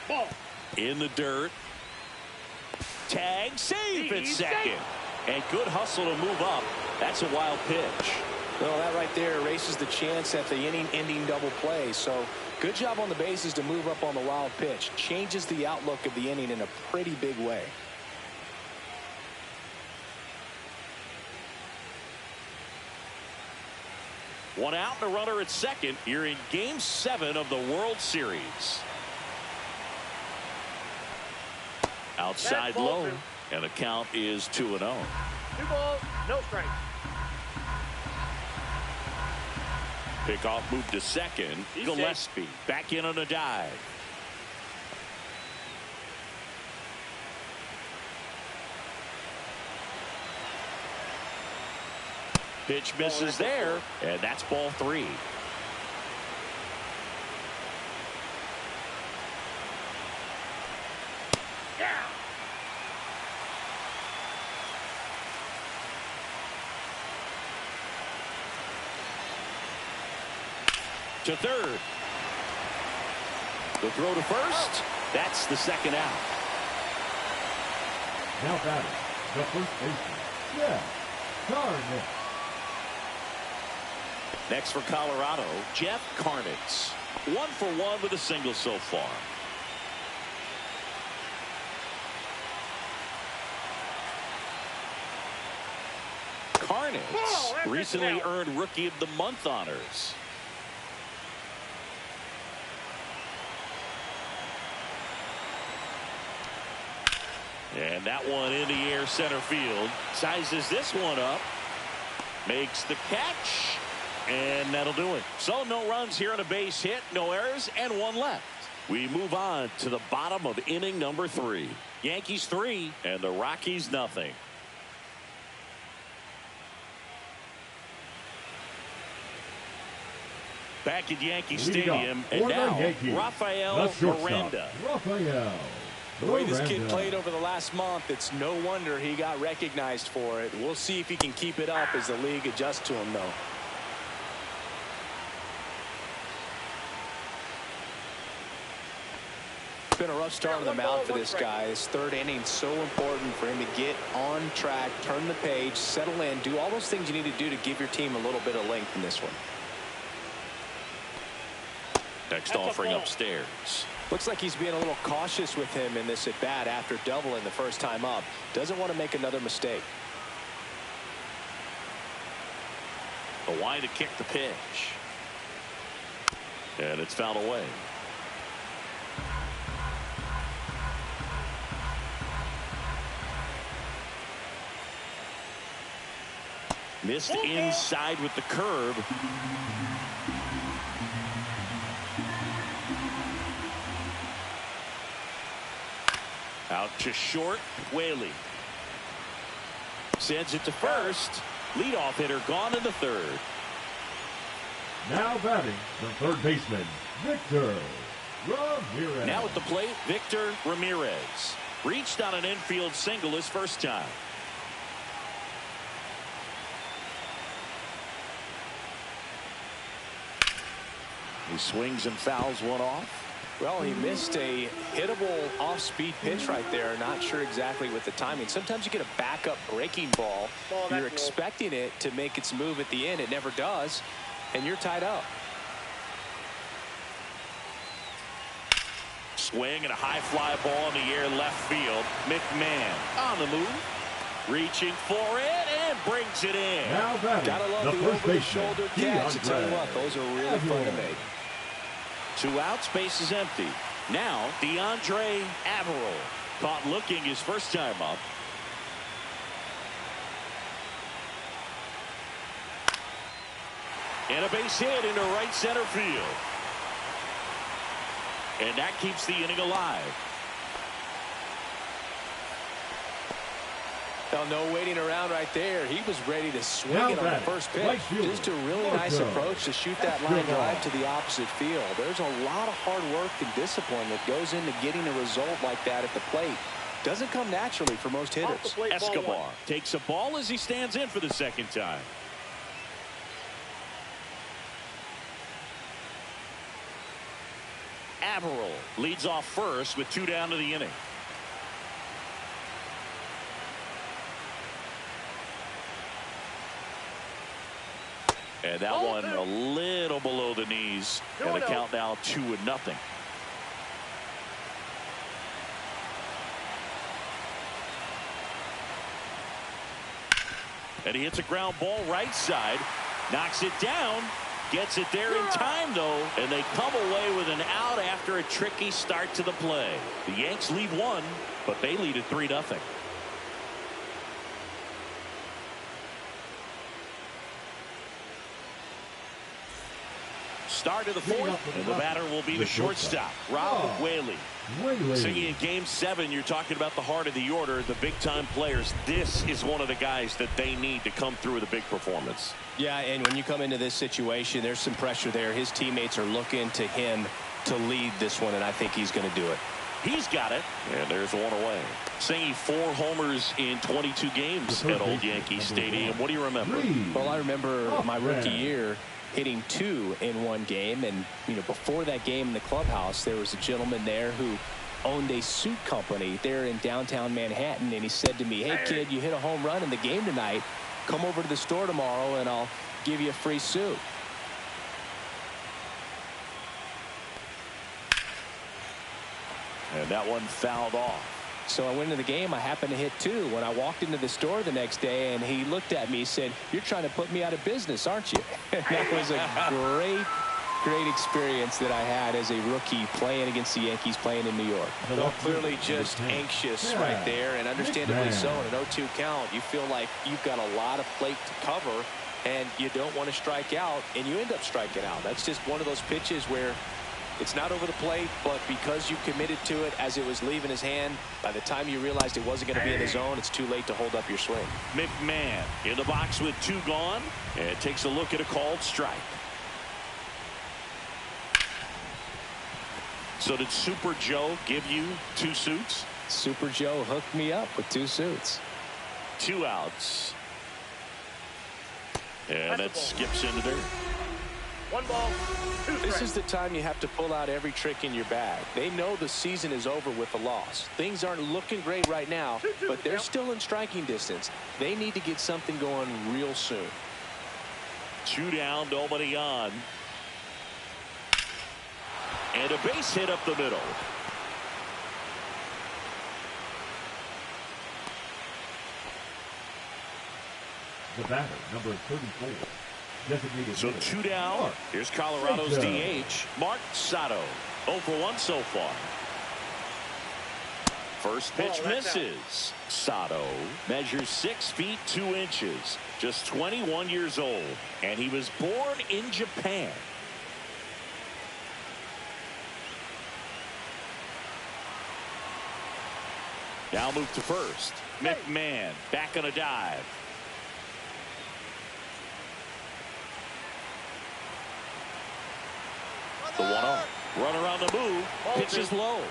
Ball. In the dirt. Tag, save at second. And good hustle to move up. That's a wild pitch. Well, that right there erases the chance at the inning-ending double play. So good job on the bases to move up on the wild pitch. Changes the outlook of the inning in a pretty big way. One out and a runner at second here in Game 7 of the World Series. Outside low, and the count is 2-0. 2 balls, no strikes. Pickoff move to second. Gillespie back in on a dive. Pitch misses there, and that's ball 3. To third. The throw to first. That's the second out. Now batting, the first baseman, Jeff Garnett. Next for Colorado, Jeff Garnett. 1 for 1 with a single so far. Garnett recently earned Rookie of the Month honors. And that one in the air center field. Sizes this one up. Makes the catch. And that'll do it. So no runs here on a base hit. No errors and 1 left. We move on to the bottom of inning number 3. Yankees 3 and the Rockies nothing. Back at Yankee Stadium. And now Rafael Miranda. The way this kid played over the last month, it's no wonder he got recognized for it. We'll see if he can keep it up as the league adjusts to him, though. It's been a rough start on the mound for this guy. His 3rd inning so important for him to get on track, turn the page, settle in, do all those things you need to do to give your team a little bit of length in this one. Next offering upstairs. Looks like he's being a little cautious with him in this at-bat after doubling the first time up. Doesn't want to make another mistake. A wide to kick the pitch. And it's fouled away. Missed inside with the curve. Out to short, Whaley. Sends it to first. Leadoff hitter gone in the 3rd. Now batting, the third baseman, Victor Ramirez. Now at the plate, Victor Ramirez. Reached on an infield single his first time. He swings and fouls one off. Well, he missed a hittable off-speed pitch right there. Not sure exactly with the timing. Sometimes you get a backup breaking ball. You're expecting it to make its move at the end. It never does, and you're tied up. Swing and a high fly ball in the air left field. McMahon on the move. Reaching for it and brings it in. Now batting, Gotta love the over-the-shoulder catch. I tell you what, those are really fun to make. 2 outs, base is empty. Now DeAndre Averill caught looking his first time up. And a base hit into right center field. And that keeps the inning alive. Well, no waiting around right there. He was ready to swing it on the first pitch. Just a really nice approach to shoot that line drive to the opposite field. There's a lot of hard work and discipline that goes into getting a result like that at the plate. Doesn't come naturally for most hitters. Escobar takes a ball as he stands in for the second time. Averill leads off first with 2 down to the inning. And that one a little below the knees. And the count now 2-0. And he hits a ground ball right side. Knocks it down. Gets it there in time, though. And they come away with an out after a tricky start to the play. The Yanks lead 1, but they lead at 3-0. Start of the 4th, and the batter will be the shortstop, Rob Whaley. Singing in Game 7, you're talking about the heart of the order, the big-time players. This is one of the guys that they need to come through with a big performance. Yeah, and when you come into this situation, there's some pressure there. His teammates are looking to him to lead this one, and I think he's going to do it. He's got it, and there's one away. Singing 4 homers in 22 games at Old Yankee Stadium. What do you remember? Well, I remember my rookie year hitting 2 in one game, and before that game in the clubhouse, there was a gentleman there who owned a suit company there in downtown Manhattan, and he said to me, "Hey kid, you hit a home run in the game tonight. Come over to the store tomorrow and I'll give you a free suit." And that one fouled off. So I went into the game. I happened to hit 2. When I walked into the store the next day, and he looked at me, he said, "You're trying to put me out of business, aren't you?" And that was a great experience that I had as a rookie playing against the Yankees, playing in New York. Well, clearly just anxious right there, and understandably so. In an 0-2 count, you feel like you've got a lot of plate to cover, and you don't want to strike out, and you end up striking out. That's just one of those pitches where it's not over the plate, but because you committed to it as it was leaving his hand, by the time you realized it wasn't going to be in the zone, it's too late to hold up your swing. McMahon in the box with 2 gone, and takes a look at a called strike. So did Super Joe give you 2 suits? Super Joe hooked me up with 2 suits. 2 outs. And that skips into dirt. 1 ball, 2 strikes. This is the time you have to pull out every trick in your bag. They know the season is over with a loss. Things aren't looking great right now, but they're still in striking distance. They need to get something going real soon. 2 down, nobody on. And a base hit up the middle. The batter, number 34. Designated So hitter. 2 down. Here's Colorado's DH, Mark Sato. 0 for 1 so far. First pitch misses. Sato measures 6 feet 2 inches. Just 21 years old. And he was born in Japan. Now move to first. McMahon back on a dive. The 1-0. Runner on the move. Pitch is low.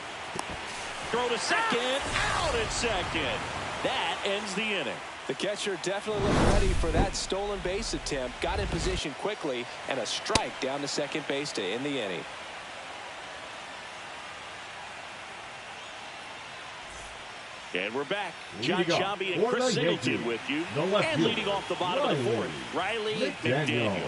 Throw to second. Out at second. That ends the inning. The catcher definitely looked ready for that stolen base attempt. Got in position quickly, and a strike down to second base to end the inning. And we're back. John Leading off Sciambi and for Chris the Singleton Yankees, with you. the left And fielder, leading off the bottom of the fourth, Riley McDaniel.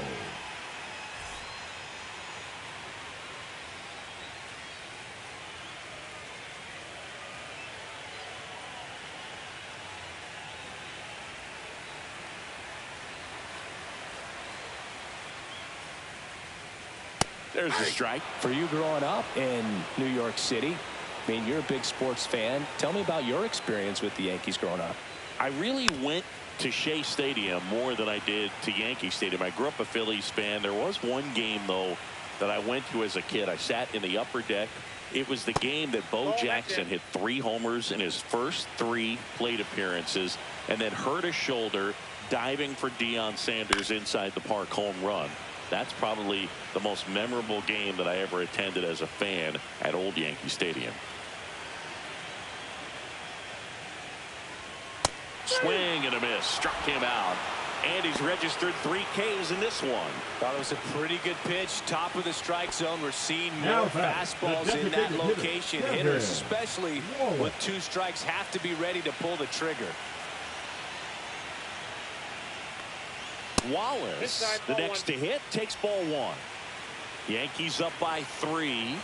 There's the strike. For you growing up in New York City, I mean, you're a big sports fan. Tell me about your experience with the Yankees growing up. I really went to Shea Stadium more than I did to Yankee Stadium. I grew up a Phillies fan. There was one game, though, that I went to as a kid. I sat in the upper deck. It was the game that Bo Jackson hit 3 homers in his first 3 plate appearances and then hurt his shoulder diving for Deion Sanders' inside the park home run. That's probably the most memorable game that I ever attended as a fan at Old Yankee Stadium. Swing and a miss. Struck him out. And he's registered 3 Ks in this one. Thought it was a pretty good pitch. Top of the strike zone. We're seeing Now more back, fastballs the in that designated location. hitter, Hitters, especially Whoa. with 2 strikes, have to be ready to pull the trigger. Wallace, Inside, the ball next one. to hit, takes ball 1. Yankees up by 3.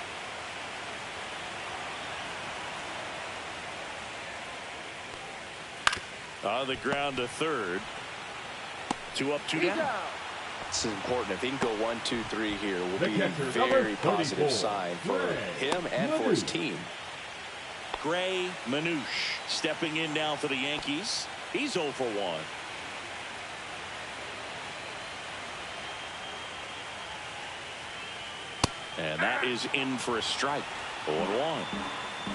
On the ground to third. 2 up, 2 down. This is important. If he can go 1, 2, 3 here, will The be a catcher, very number positive 34, sign for Gray him and for his Manouche. team. Gray Manouche stepping in now for the Yankees. He's 0 for 1. And that is in for a strike. 0-1.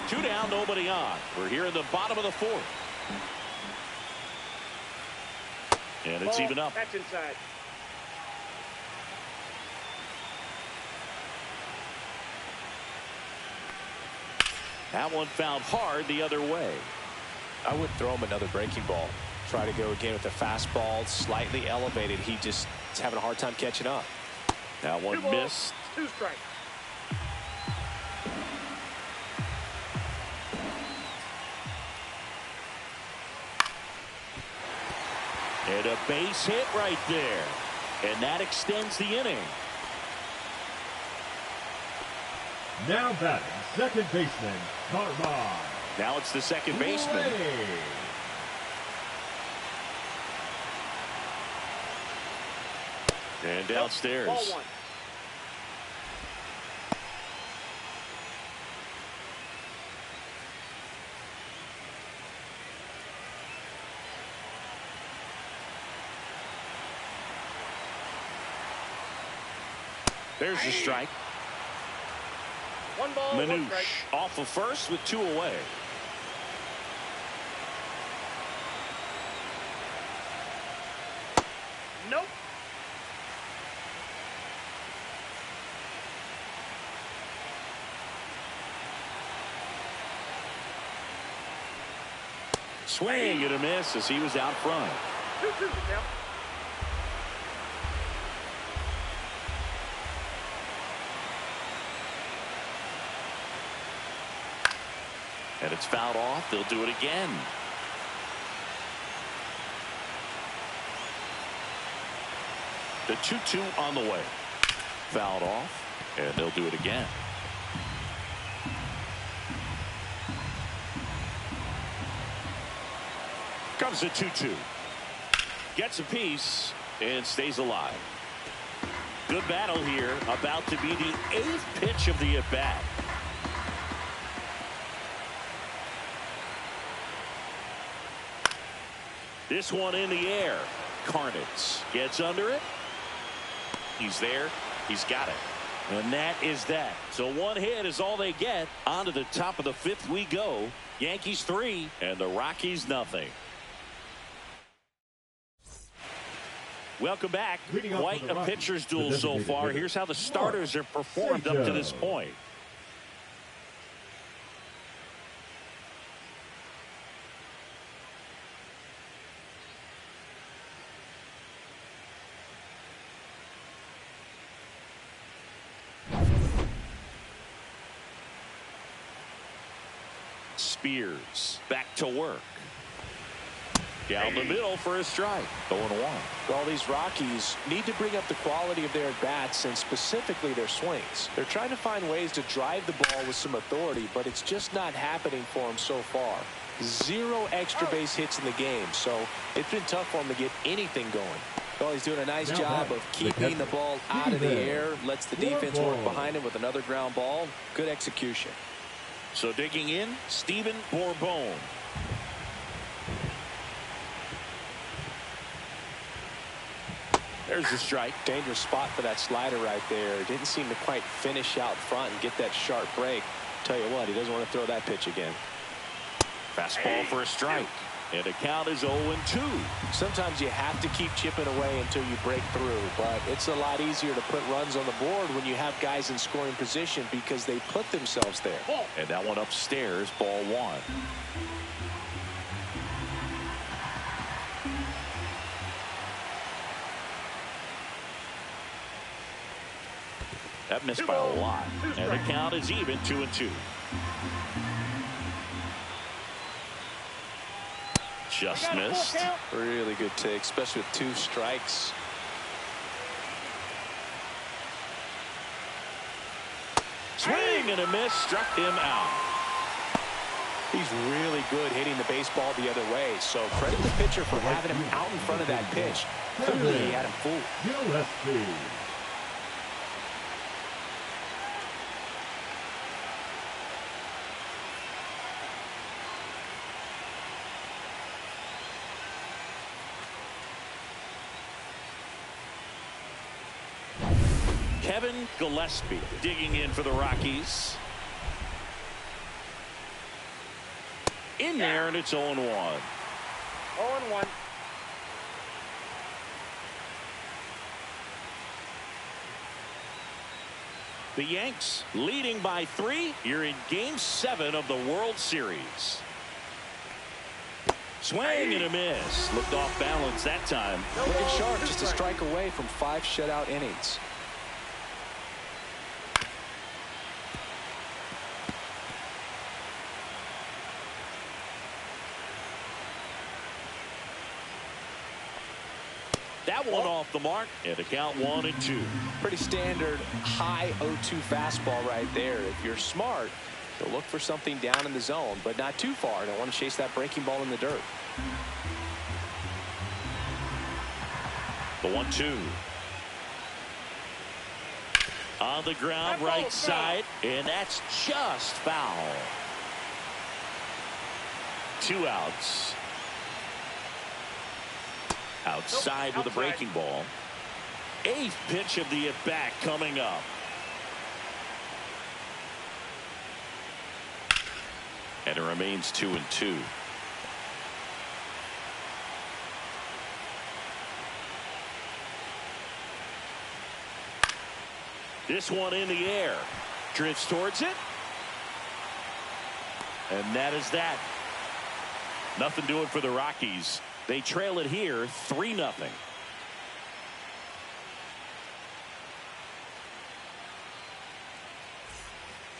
2 down, nobody on. We're here in the bottom of the 4th. And it's even up. That's inside. That one fouled hard the other way. I would throw him another breaking ball. Try to go again with the fastball, slightly elevated. He just is having a hard time catching up. That 2 one balls, missed. 2 strikes. And a base hit right there. And that extends the inning. Now batting, second baseman, Carvajal. Now it's the second baseman. And downstairs. Ball 1. There's the strike. 1 ball, 1 strike. Manouche off of first with 2 away. Nope. Swing and a miss as he was out front. 2-2 the count. And it's fouled off. They'll do it again. The 2-2 on the way. Fouled off. And they'll do it again. Comes the 2-2. Gets a piece and stays alive. Good battle here. About to be the 8th pitch of the at-bat. This one in the air. Carnitz gets under it. He's there. He's got it. And that is that. So 1 hit is all they get. On to the top of the 5th we go. Yankees 3 and the Rockies nothing. Welcome back. Quite a pitcher's duel so far. Here's how the starters have performed up to this point. Spears back to work. Down the middle for a strike. 0-1. Well, these Rockies need to bring up the quality of their at-bats and specifically their swings. They're trying to find ways to drive the ball with some authority, but it's just not happening for them so far. 0 extra base hits in the game, so it's been tough for him to get anything going. Well, he's doing a nice job of keeping the ball out of the air, lets the defense work behind him with another ground ball. Good execution. So digging in, Steven Bourbon. There's the strike. Dangerous spot for that slider right there. Didn't seem to quite finish out front and get that sharp break. Tell you what, he doesn't want to throw that pitch again. Fastball for a strike. And the count is 0-2. Sometimes you have to keep chipping away until you break through, but it's a lot easier to put runs on the board when you have guys in scoring position because they put themselves there. And that one upstairs, ball 1. That missed by a lot. And the count is even, 2-2. Just missed. Really good take, especially with 2 strikes. Swing and a miss, struck him out. He's really good hitting the baseball the other way, so credit the pitcher for having him out in front of that pitch. Clearly he had him fooled. Gillespie. Kevin Gillespie digging in for the Rockies. In there, and it's 0-1. 0-1. The Yanks leading by 3. You're in Game 7 of the World Series. Swing and a miss. Looked off balance that time. Looking sharp, just a strike away from 5 shutout innings. That one off the mark, and the count 1-2. Pretty standard high 0-2 fastball right there. If you're smart, you'll look for something down in the zone, but not too far. Don't want to chase that breaking ball in the dirt. The 1-2. On the ground, right side, and that's just foul. 2 outs. Outside with a breaking ball. 8th pitch of the at-bat coming up. And it remains 2-2. This one in the air. Drifts towards it. And that is that. Nothing doing for the Rockies. They trail it here 3-0.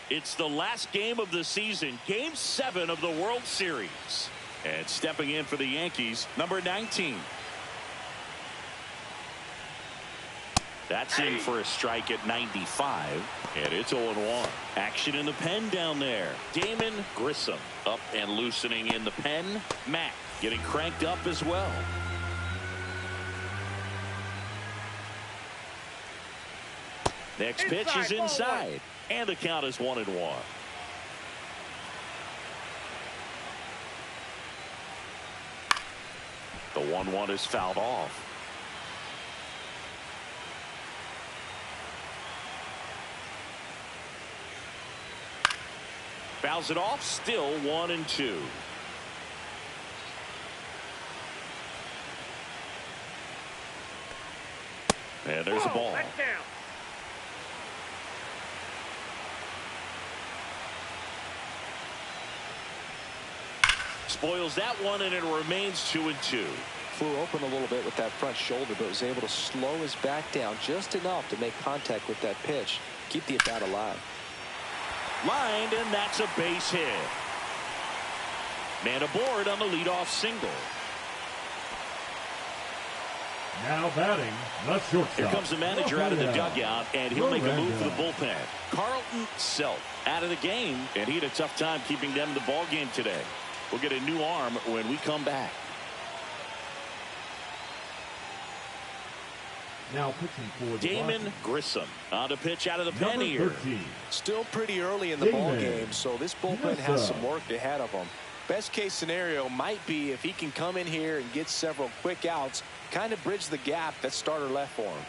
It's the last game of the season, Game 7 of the World Series. And stepping in for the Yankees, number 19. That's in for a strike at 95. And it's 0-1. Action in the pen down there. Damon Grissom up and loosening in the pen. Mack getting cranked up as well. Next pitch is inside. And the count is 1-1. The 1-1 is fouled off. Fouls it off, still 1-2. And there's a ball. Spoils that one, and it remains 2-2. Flew open a little bit with that front shoulder, but was able to slow his back down just enough to make contact with that pitch. Keep the at-bat alive. Lined, and that's a base hit. Man aboard on the leadoff single. Now batting, the shortstop. Here comes the manager out of the Rafael. dugout, and he'll make a move for the bullpen. Carlton Self out of the game, and he had a tough time keeping them in the ball game today. We'll get a new arm when we come back. Now pitching for the Damon Rockies. Grissom on to pitch out of the pen Number here. 13. Still pretty early in the ball game, so this bullpen Yes, has sir. some work ahead of them. Best case scenario might be if he can come in here and get several quick outs, kind of bridge the gap that starter left for him.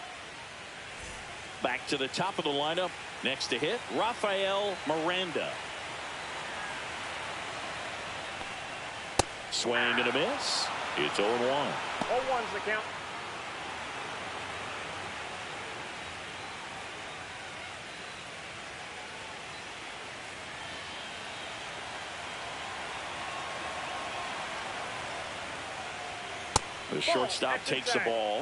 Back to the top of the lineup. Next to hit, Rafael Miranda. Swing and a miss. It's 0-1. 0-1's the count. The shortstop That's takes the inside. ball.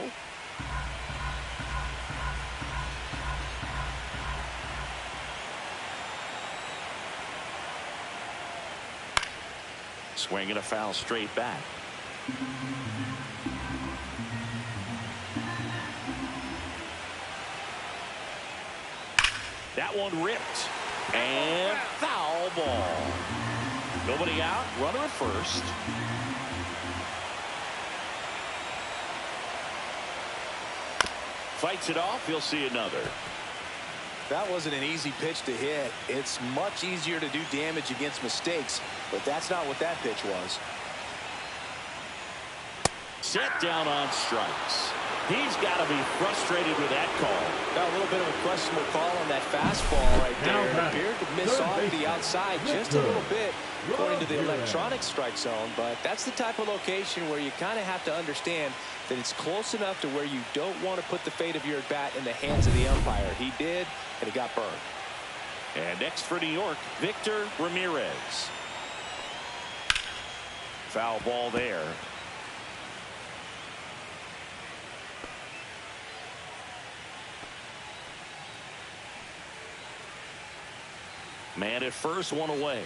Swing and a foul straight back. That one ripped. And foul ball. Nobody out. Runner at first. Fights it off. He'll see another. That wasn't an easy pitch to hit. It's much easier to do damage against mistakes, but that's not what that pitch was. Set down on strikes. He's got to be frustrated with that call. Got a little bit of a questionable call on that fastball right there. It appeared to miss off the outside just a little bit according to the electronic strike zone, but that's the type of location where you kind of have to understand that it's close enough to where you don't want to put the fate of your at bat in the hands of the umpire. He did, and he got burned. And next for New York, Victor Ramirez. Foul ball there. Man at first, one away.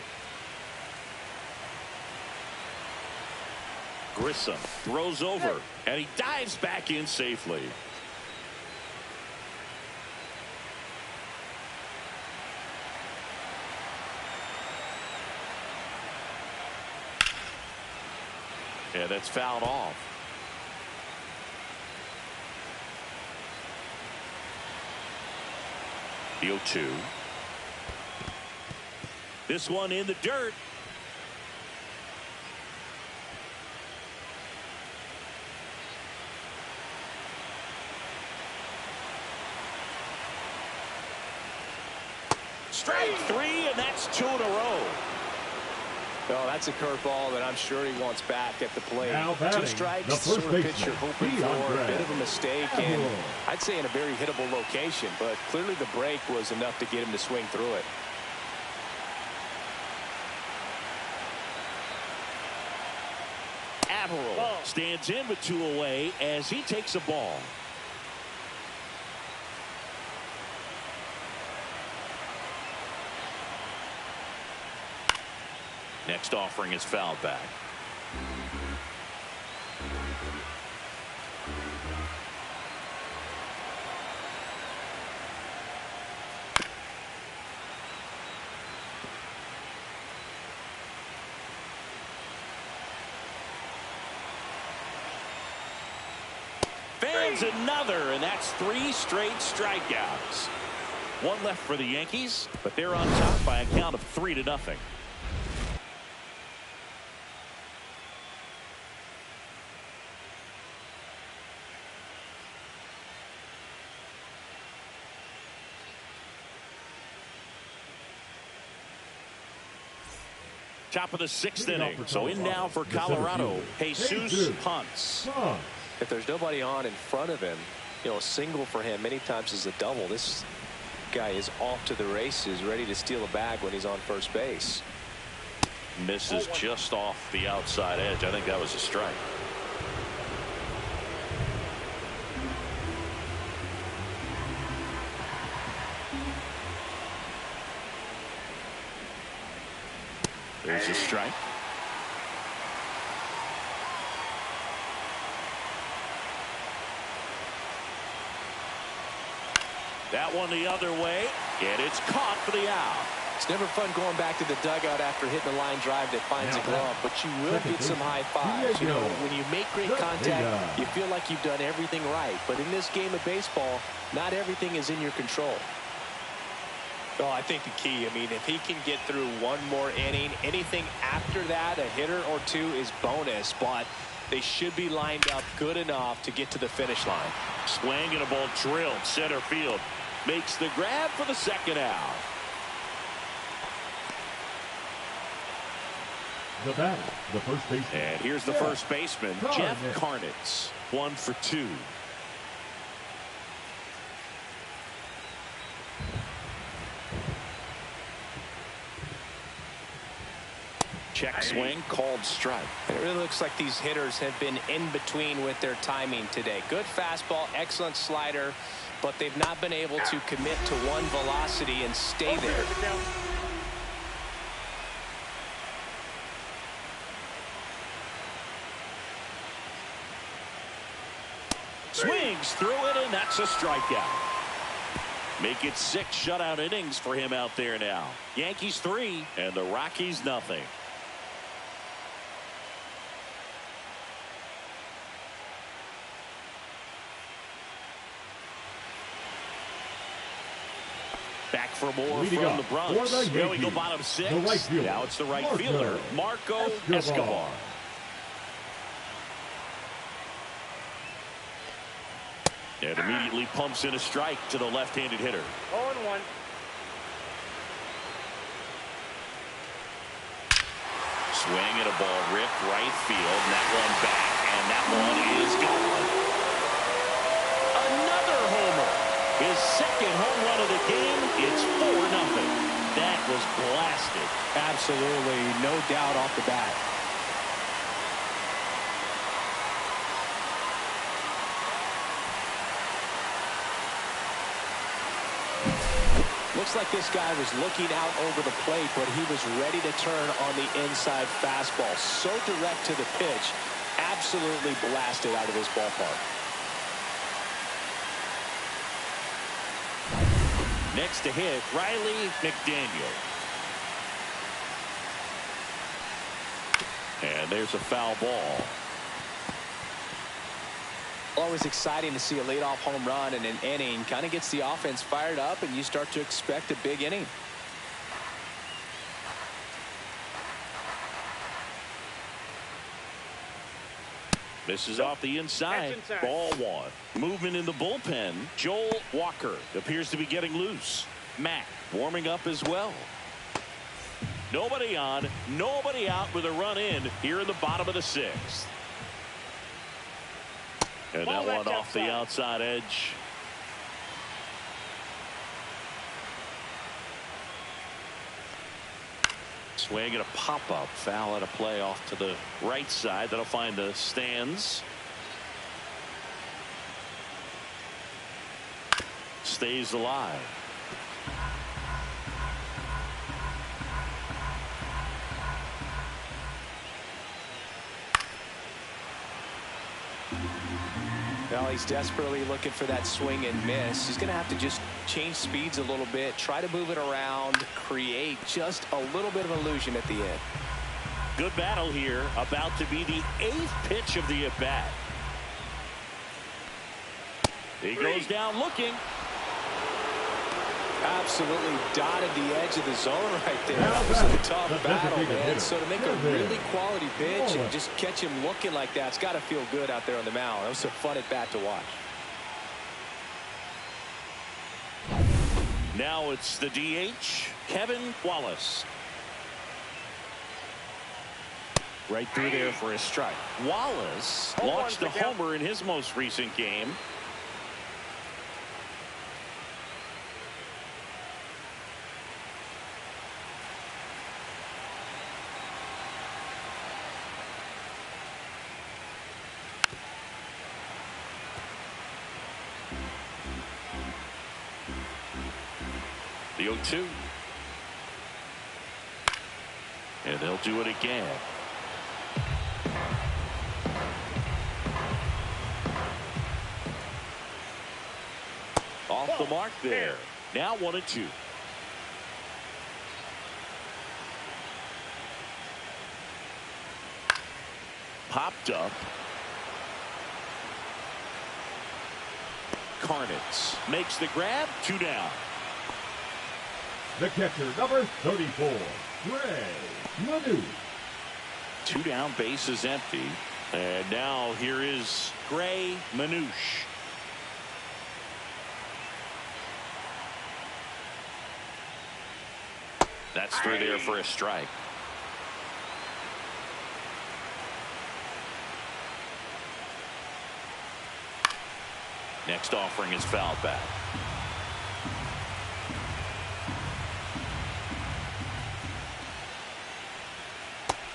Grissom throws over, and he dives back in safely. Yeah, that's fouled off. The 0-2. This one in the dirt. Strike three, and that's 2 in a row. Well, that's a curveball that I'm sure he wants back at the plate. Now batting, 2 strikes, the first sort of pitch baseman, you're hoping for, DeAndre. a bit of a mistake, and I'd say in a very hittable location, but clearly the break was enough to get him to swing through it. Averill stands in with 2 away as he takes a ball. Next offering is fouled back. Fans another, and that's 3 straight strikeouts. 1 left for the Yankees, but they're on top by a count of 3-0. Top of the 6th inning. So in now for Colorado, Jesus Ponce. If there's nobody on in front of him, you know, a single for him many times is a double. This guy is off to the races, ready to steal a bag when he's on first base. Misses just off the outside edge. I think that was a strike. There's a strike. That one the other way, and it's caught for the out. It's never fun going back to the dugout after hitting a line drive that finds a glove, but you will get some high fives. You know, when you make great contact, you feel like you've done everything right. But in this game of baseball, not everything is in your control. Well, I think the key, I mean, if he can get through one more inning, anything after that, a hitter or two is bonus, but they should be lined up good enough to get to the finish line. Swing and a ball drilled center field. Makes the grab for the second out. The batter, the first baseman. And here's the first baseman, Jeff Karnitz. 1 for 2. Check swing, called strike. It really looks like these hitters have been in between with their timing today. Good fastball, excellent slider, but they've not been able to commit to one velocity and stay there. Swings through it, and that's a strikeout. Make it 6 shutout innings for him out there now. Yankees 3 and the Rockies nothing. Back for more from the Bronx. Here we go, bottom 6. Now it's the right fielder, Marco Escobar. And immediately pumps in a strike to the left-handed hitter. 0-1. Swing and a ball ripped right field, and that one back, and that one is gone. Another homer. His second home run of the game. It's 4-0. That was blasted. Absolutely, no doubt off the bat. Looks like this guy was looking out over the plate, but he was ready to turn on the inside fastball. So direct to the pitch, absolutely blasted out of this ballpark. Next to hit, Riley McDaniel. And there's a foul ball. Always exciting to see a leadoff home run in an inning. Kind of gets the offense fired up, and you start to expect a big inning. This is off the inside. Ball 1. Movement in the bullpen. Joel Walker appears to be getting loose. Matt warming up as well. Nobody on, nobody out with a run in here in the bottom of the 6th. And that one off the outside edge. Swing and a pop-up. Foul at a play off to the right side. That'll find the stands. Stays alive. Well, he's desperately looking for that swing and miss. He's going to have to just change speeds a little bit, try to move it around, create just a little bit of illusion at the end. Good battle here. About to be the 8th pitch of the at-bat. He goes down looking. Absolutely dotted the edge of the zone right there. That was a tough battle, man. So to make a really quality pitch and just catch him looking like that, it's got to feel good out there on the mound. That was a fun at bat to watch. Now it's the DH, Kevin Wallace. Right through there for a strike. Wallace launched a homer in his most recent game. The 0-2. And they'll do it again. Off off the mark there. Now 1-2. Popped up. Carnitz makes the grab. 2 down. The catcher, number 34, Gray Manu. 2 down, base is empty. And now here is Gray Manouche. That's through there for a strike. Next offering is fouled back.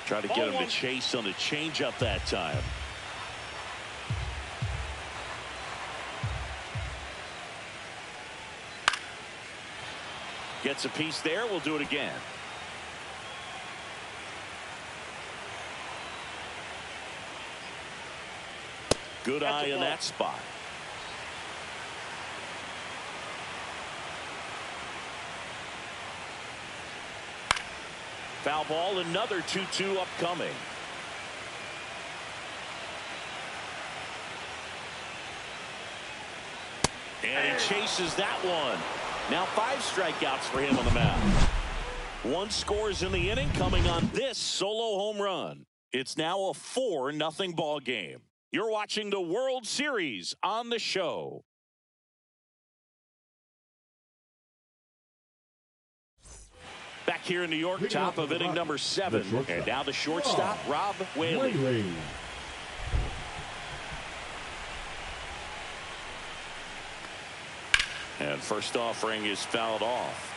Try to get him to chase on the changeup that time. Gets a piece there. We'll do it again. Good eye in that spot. Foul ball, another 2-2 upcoming. And he chases that one. Now 5 strikeouts for him on the mound. 1 scores in the inning coming on this solo home run. It's now a 4-0 ball game. You're watching the World Series on the show. Back here in New York, top of inning number 7. And now the shortstop, Rob Whaley. And first offering is fouled off.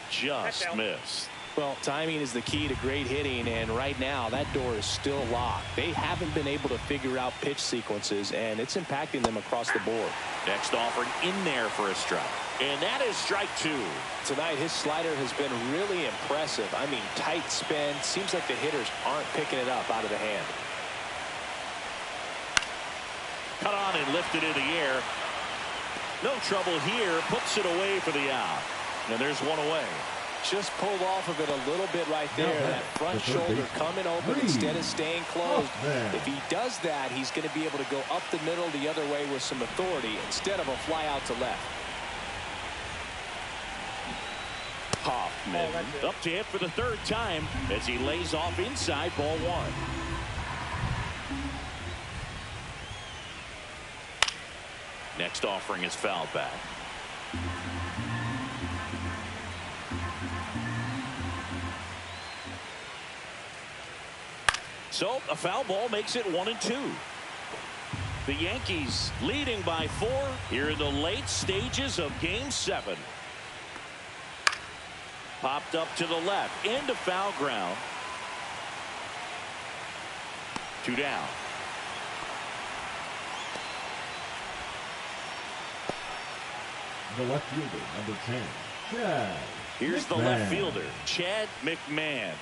Just missed. Well, timing is the key to great hitting, and right now that door is still locked. They haven't been able to figure out pitch sequences, and it's impacting them across the board. Next offering in there for a strike. And that is strike 2. Tonight, his slider has been really impressive. I mean, tight spin. Seems like the hitters aren't picking it up out of the hand. Cut on and lifted in the air. No trouble here. Puts it away for the out. And there's one away. Just pulled off of it a little bit right there. That front shoulder coming open instead of staying closed. If he does that, he's going to be able to go up the middle the other way with some authority instead of a fly out to left. Hoffman up to hit for the 3rd time as he lays off inside ball 1. Next offering is fouled back. So a foul ball makes it 1-2. The Yankees leading by 4 here in the late stages of Game 7. Popped up to the left into foul ground. 2 down. The left fielder, number 10, Chad. Here's the left fielder, Chad McMahon.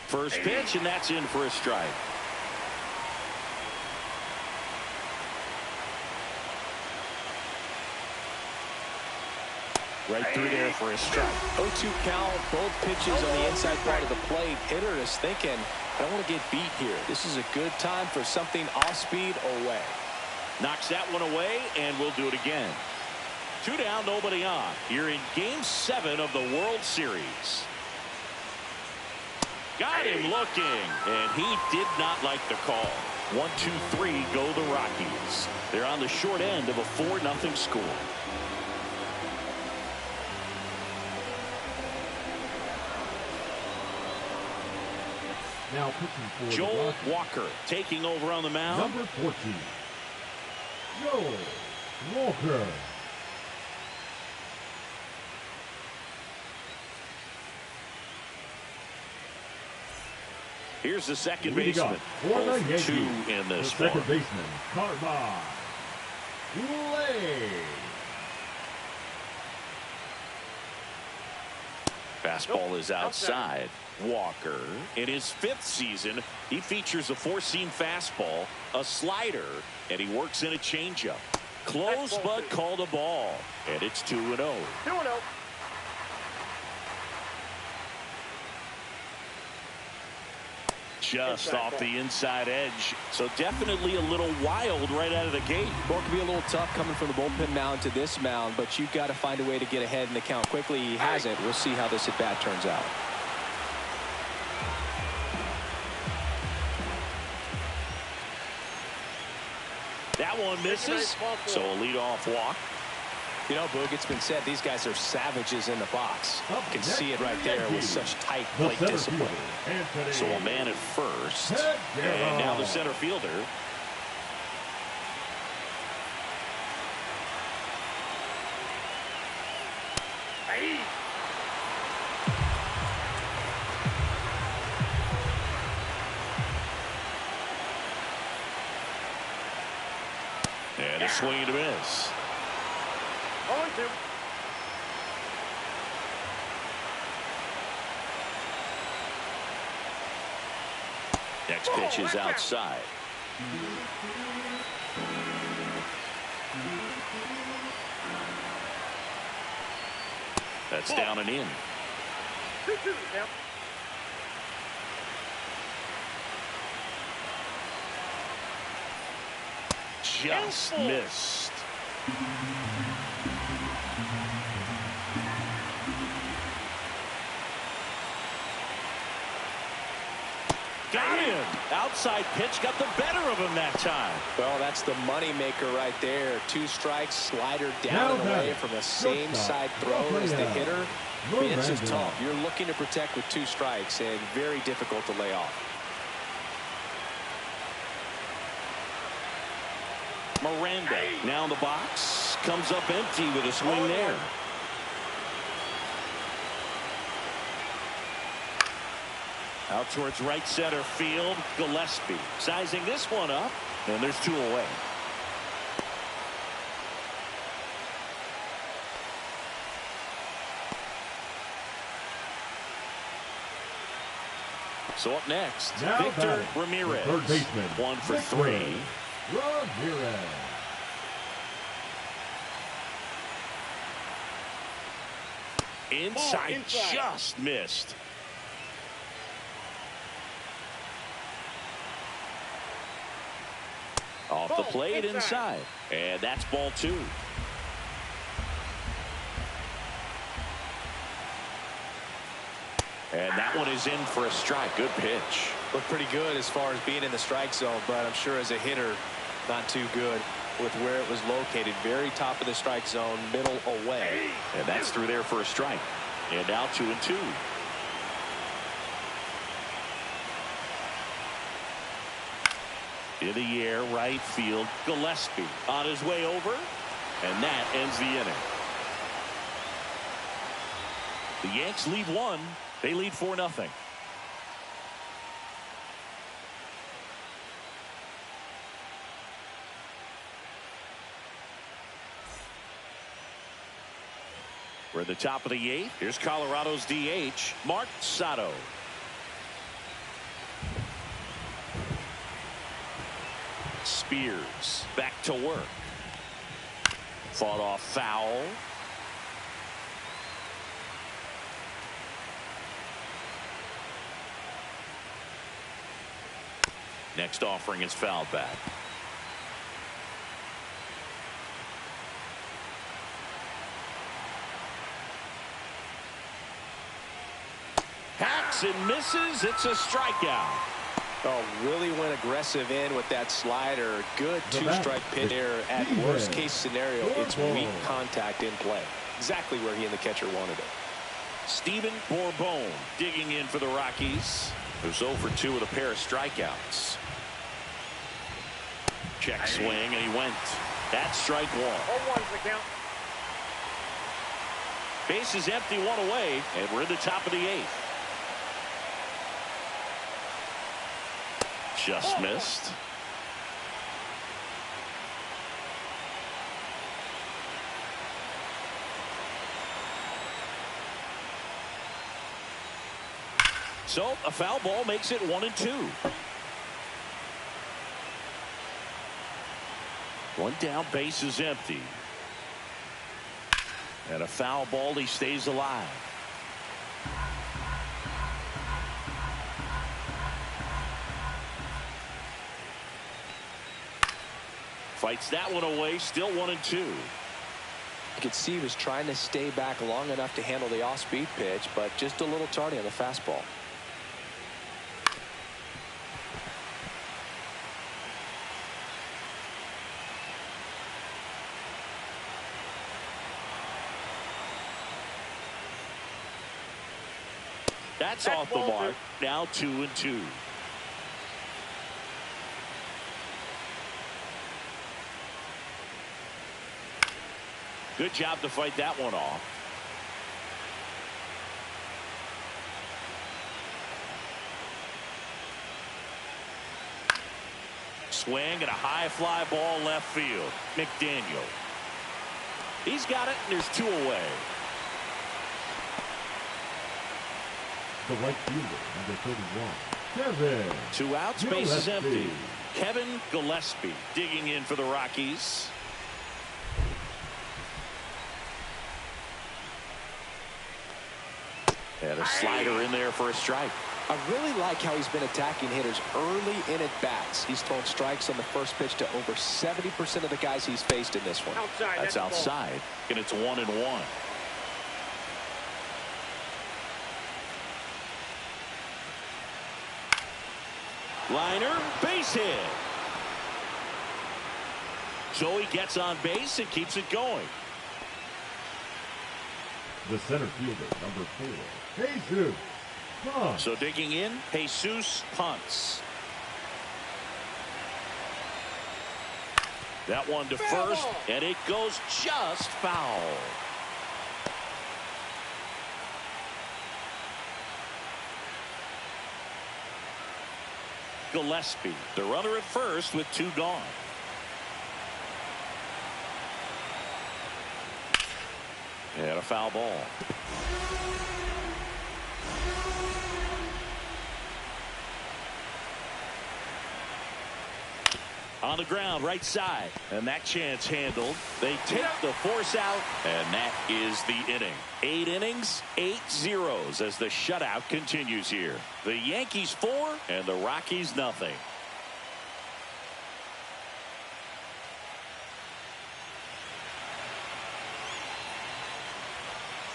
First pitch, and that's in for a strike. Right through there for a strike. 0-2 count, both pitches on the inside part of the plate. Hitter is thinking, I don't want to get beat here. This is a good time for something off speed away. Knocks that one away, and we'll do it again. 2 down, nobody on. Here in Game 7 of the World Series. Got him looking, and he did not like the call. 1-2-3 go the Rockies. They're on the short end of a 4-0 score. Now pitching for Joel Walker taking over on the mound. Number 14, Joel Walker. Here's the second baseman. 2 in this one. Second baseman, Carva. Play. Fastball is outside. Walker, in his 5th season, he features a 4-seam fastball, a slider, and he works in a changeup. Close, but called a ball. And it's 2-0. 2-0. Just off the inside edge. So definitely a little wild right out of the gate. Well, it can be a little tough coming from the bullpen mound to this mound, but you've got to find a way to get ahead in the count quickly. He hasn't. We'll see how this at-bat turns out. That one misses. So a leadoff walk. You know, Boog, it's been said these guys are savages in the box. You can see it right there with such tight plate discipline. So a man at first. And now the center fielder. And a swing and a miss. 0-2. Next pitch is outside. That's down and in. 2-2 now. Just missed. Got him. Outside pitch got the better of him that time. Well, that's the money maker right there. 2 strikes, slider down and away from the same side throw as the hitter. I mean, it's just tough. You're looking to protect with 2 strikes and very difficult to lay off. Miranda now in the box. Comes up empty with a swing there. Out towards right center field. Gillespie sizing this one up. And there's 2 away. So up next, Now Victor batting, Ramirez. third baseman, 1 for Victor 3. Ramirez. Inside, just missed. Off the plate inside. And that's ball 2. And that one is in for a strike. Good pitch. Looked pretty good as far as being in the strike zone, but I'm sure as a hitter, not too good with where it was located. Very top of the strike zone, middle away. And that's through there for a strike. And now 2-2. In the air, right field, Gillespie on his way over. And that ends the inning. The Yanks lead 1. They lead 4-0. We're at the top of the 8th. Here's Colorado's DH, Mark Sato. Spears back to work. Fought off foul. Next offering is fouled back. Hacks and misses. It's a strikeout. Oh, really went aggressive in with that slider. Good 2-strike pitch there. At worst case scenario, it's weak contact in play. Exactly where he and the catcher wanted it. Steven Bourbon digging in for the Rockies. Who's 0 for 2 with a pair of strikeouts. Check swing, and he went. That's strike 1. 0-1's the count. Base is empty, 1 away, and we're in the top of the 8th. Just missed. So a foul ball makes it 1-2. One down, base is empty. And a foul ball, he stays alive. Fights that one away, still 1-2. You could see he was trying to stay back long enough to handle the off-speed pitch, but just a little tardy on the fastball. That's off the mark. Now 2-2. Good job to fight that one off. Swing and a high fly ball left field. McDaniel. He's got it, and there's 2 away. The right fielder, number 31, Kevin. 2 outs, base is empty. Kevin Gillespie digging in for the Rockies. And a slider in there for a strike. I really like how he's been attacking hitters early in at bats. He's thrown strikes on the first pitch to over 70% of the guys he's faced in this one. Outside. That's outside. And it's 1-1. Liner, base hit. Joey gets on base and keeps it going. The center fielder, number 4, Jesus Ponce. So digging in, Jesus Ponce. That one to first, and it goes just foul. Gillespie, the runner at first with 2 gone. And a foul ball. On the ground, right side. And that chance handled. They take the force out, and that is the inning. 8 innings, 8 zeros as the shutout continues here. The Yankees 4 and the Rockies nothing.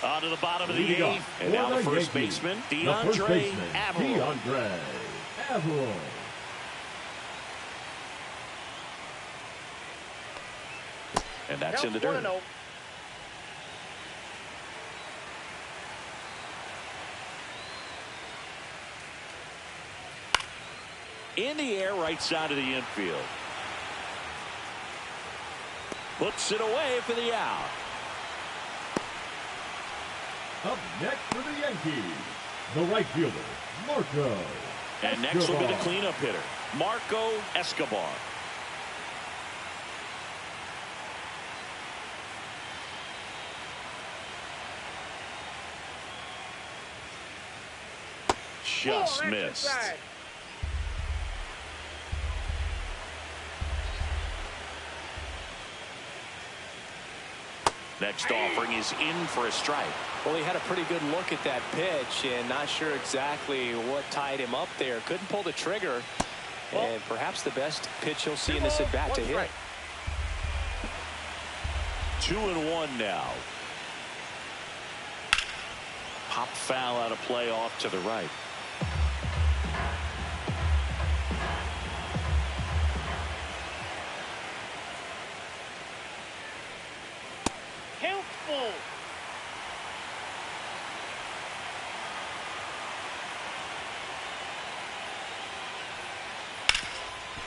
On to the bottom of the 8th. And now the first baseman, DeAndre Averill. And that's in the dirt. In the air, right side of the infield. Puts it away for the out. Up next for the Yankees, the right fielder, Marco. And next will be the cleanup hitter, Marco Escobar. Just missed. Next offering is in for a strike. Well, he had a pretty good look at that pitch and not sure exactly what tied him up there. Couldn't pull the trigger. And perhaps the best pitch he'll see in this at bat to hit. 2-1 now. Pop foul out of play off to the right.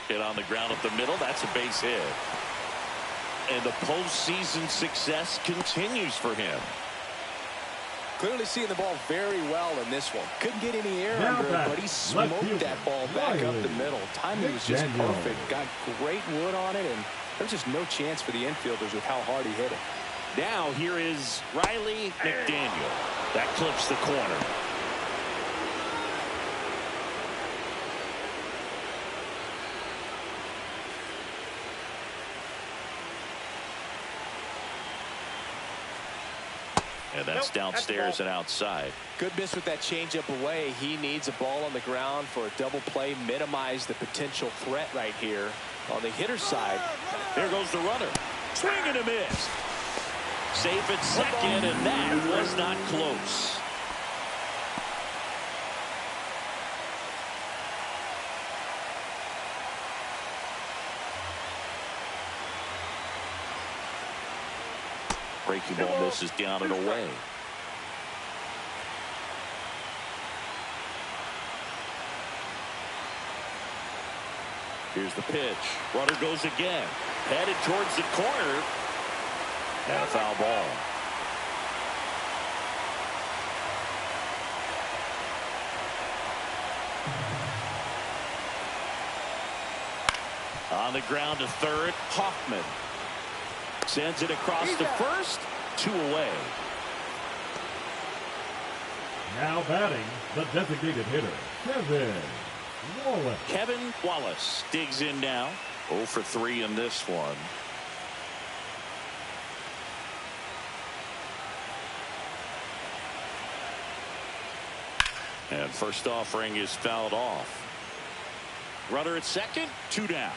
Hit on the ground up the middle. That's a base hit. And the postseason success continues for him. Clearly seeing the ball very well in this one. Couldn't get any air under it, but he smoked that ball back up the middle. Timing was just perfect. Got great wood on it, and there's just no chance for the infielders with how hard he hit it. Now here is Riley McDaniel. That clips the corner. And that's downstairs and outside. Good miss with that changeup away. He needs a ball on the ground for a double play. Minimize the potential threat right here on the hitter's side. There goes the runner. Swing and a miss. Safe at second, and that was not close. Breaking ball misses down and away. Here's the pitch. Runner goes again. Headed towards the corner. And a foul ball. On the ground to third, Hoffman. Sends it across to first. 2 away. Now batting, the designated hitter, Kevin Wallace. Kevin Wallace digs in now. 0 for 3 in this one. And first offering is fouled off. Runner at second, 2 down.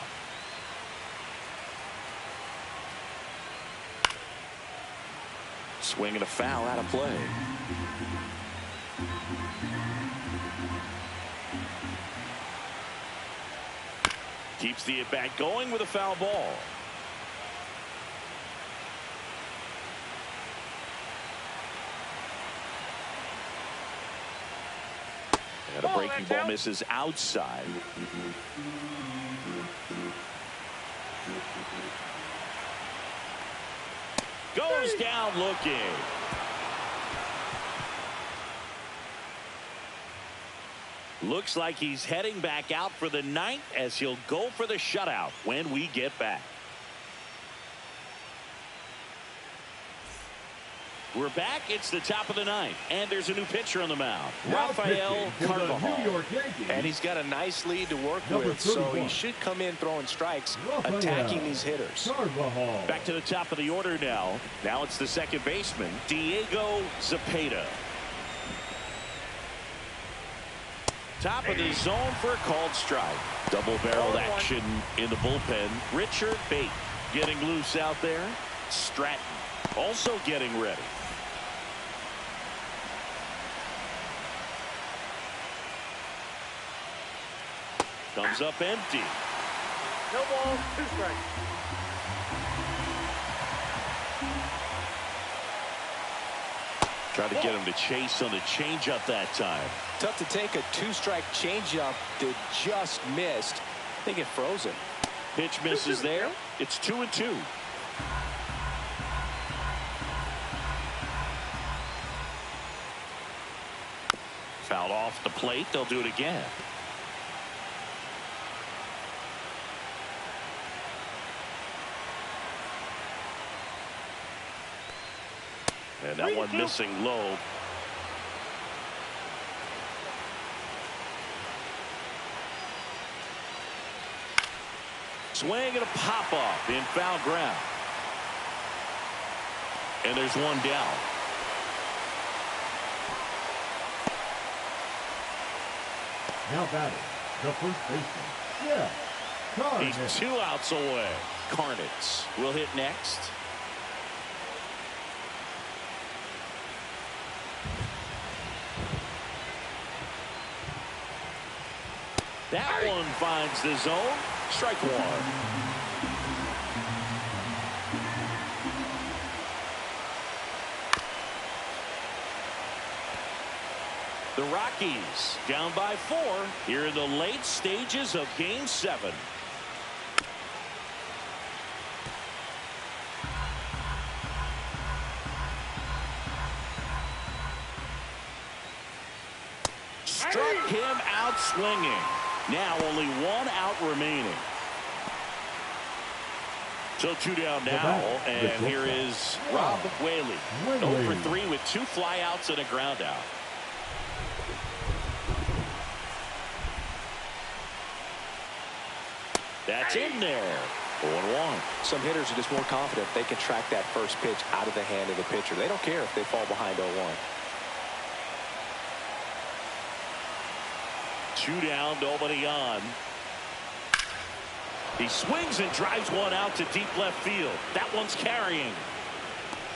Swing and a foul out of play. Keeps the at-bat going with a foul ball. And a breaking ball misses outside. Goes down looking. Looks like he's heading back out for the ninth as he'll go for the shutout when we get back. We're back. It's the top of the ninth, and there's a new pitcher on the mound, Rafael Carvajal. And he's got a nice lead to work with, so he should come in throwing strikes, attacking these hitters. Back to the top of the order now. Now it's the second baseman, Diego Zepeda. Top of the zone for a called strike. Double-barreled action in the bullpen. Richard Bate getting loose out there. Stratton also getting ready. Comes up empty. No balls, 2 strikes. Try to get him to chase on the changeup that time. Tough to take a 2-strike changeup that just missed. I think it froze him. Pitch misses there. It's 2-2. Fouled off the plate. They'll do it again. And that one missing low. Swing and a pop off in foul ground. And there's one down. Now batting, the first baseman, Jeff Carnett. He's 2 outs away. Carnett will hit next. That one finds the zone. Strike 1. The Rockies down by 4 here in the late stages of Game 7. Struck him out swinging. Now only 1 out remaining. So 2 down now, and here is Rob Whaley. 0 for 3 with 2 flyouts and a ground out. That's in there. 0-1. Some hitters are just more confident they can track that first pitch out of the hand of the pitcher. They don't care if they fall behind 0-1. 2 down, nobody on. He swings and drives one out to deep left field. That one's carrying.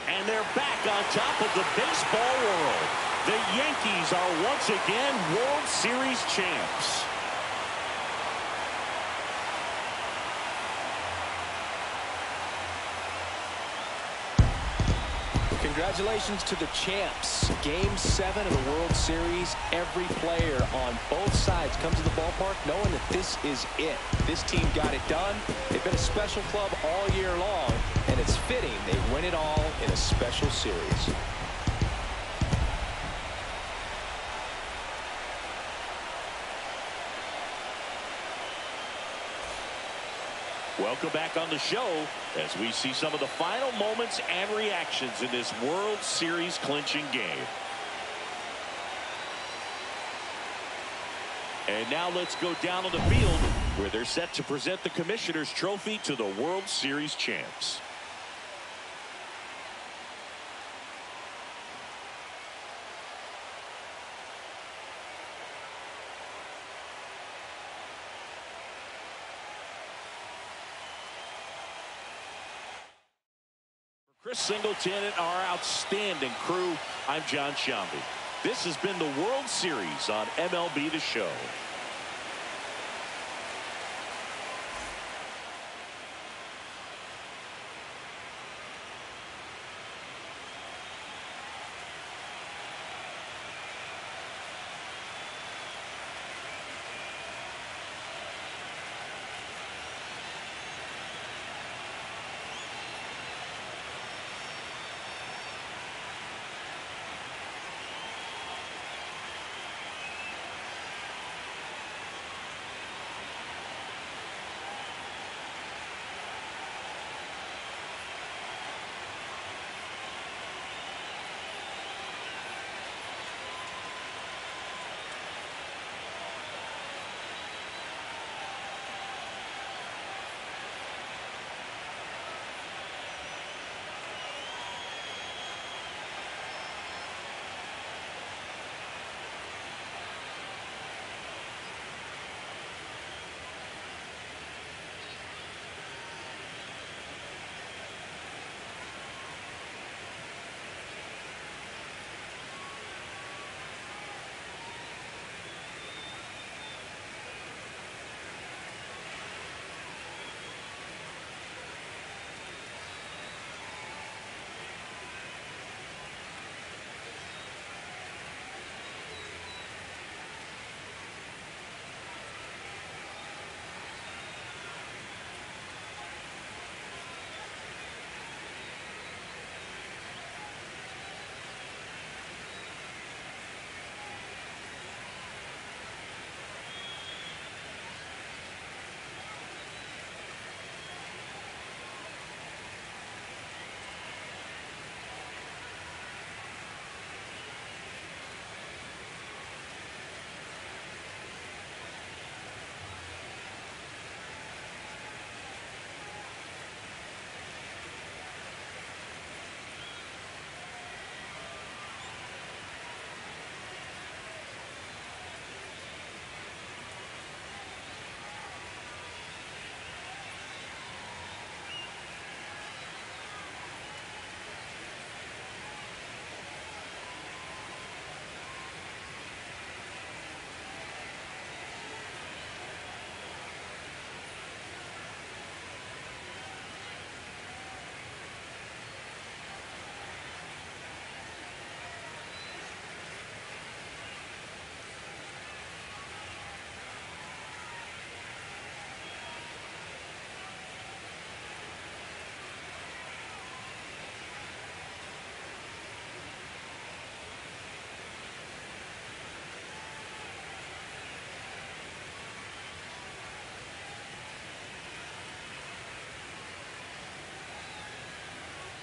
And they're back on top of the baseball world. The Yankees are once again World Series champs. Congratulations to the champs. Game 7 of the World Series. Every player on both sides comes to the ballpark knowing that this is it. This team got it done. They've been a special club all year long, and it's fitting they win it all in a special series. Welcome back on the show as we see some of the final moments and reactions in this World Series clinching game. And now let's go down on the field where they're set to present the Commissioner's Trophy to the World Series champs. Chris Singleton and our outstanding crew, I'm John Shambi. This has been the World Series on MLB The Show.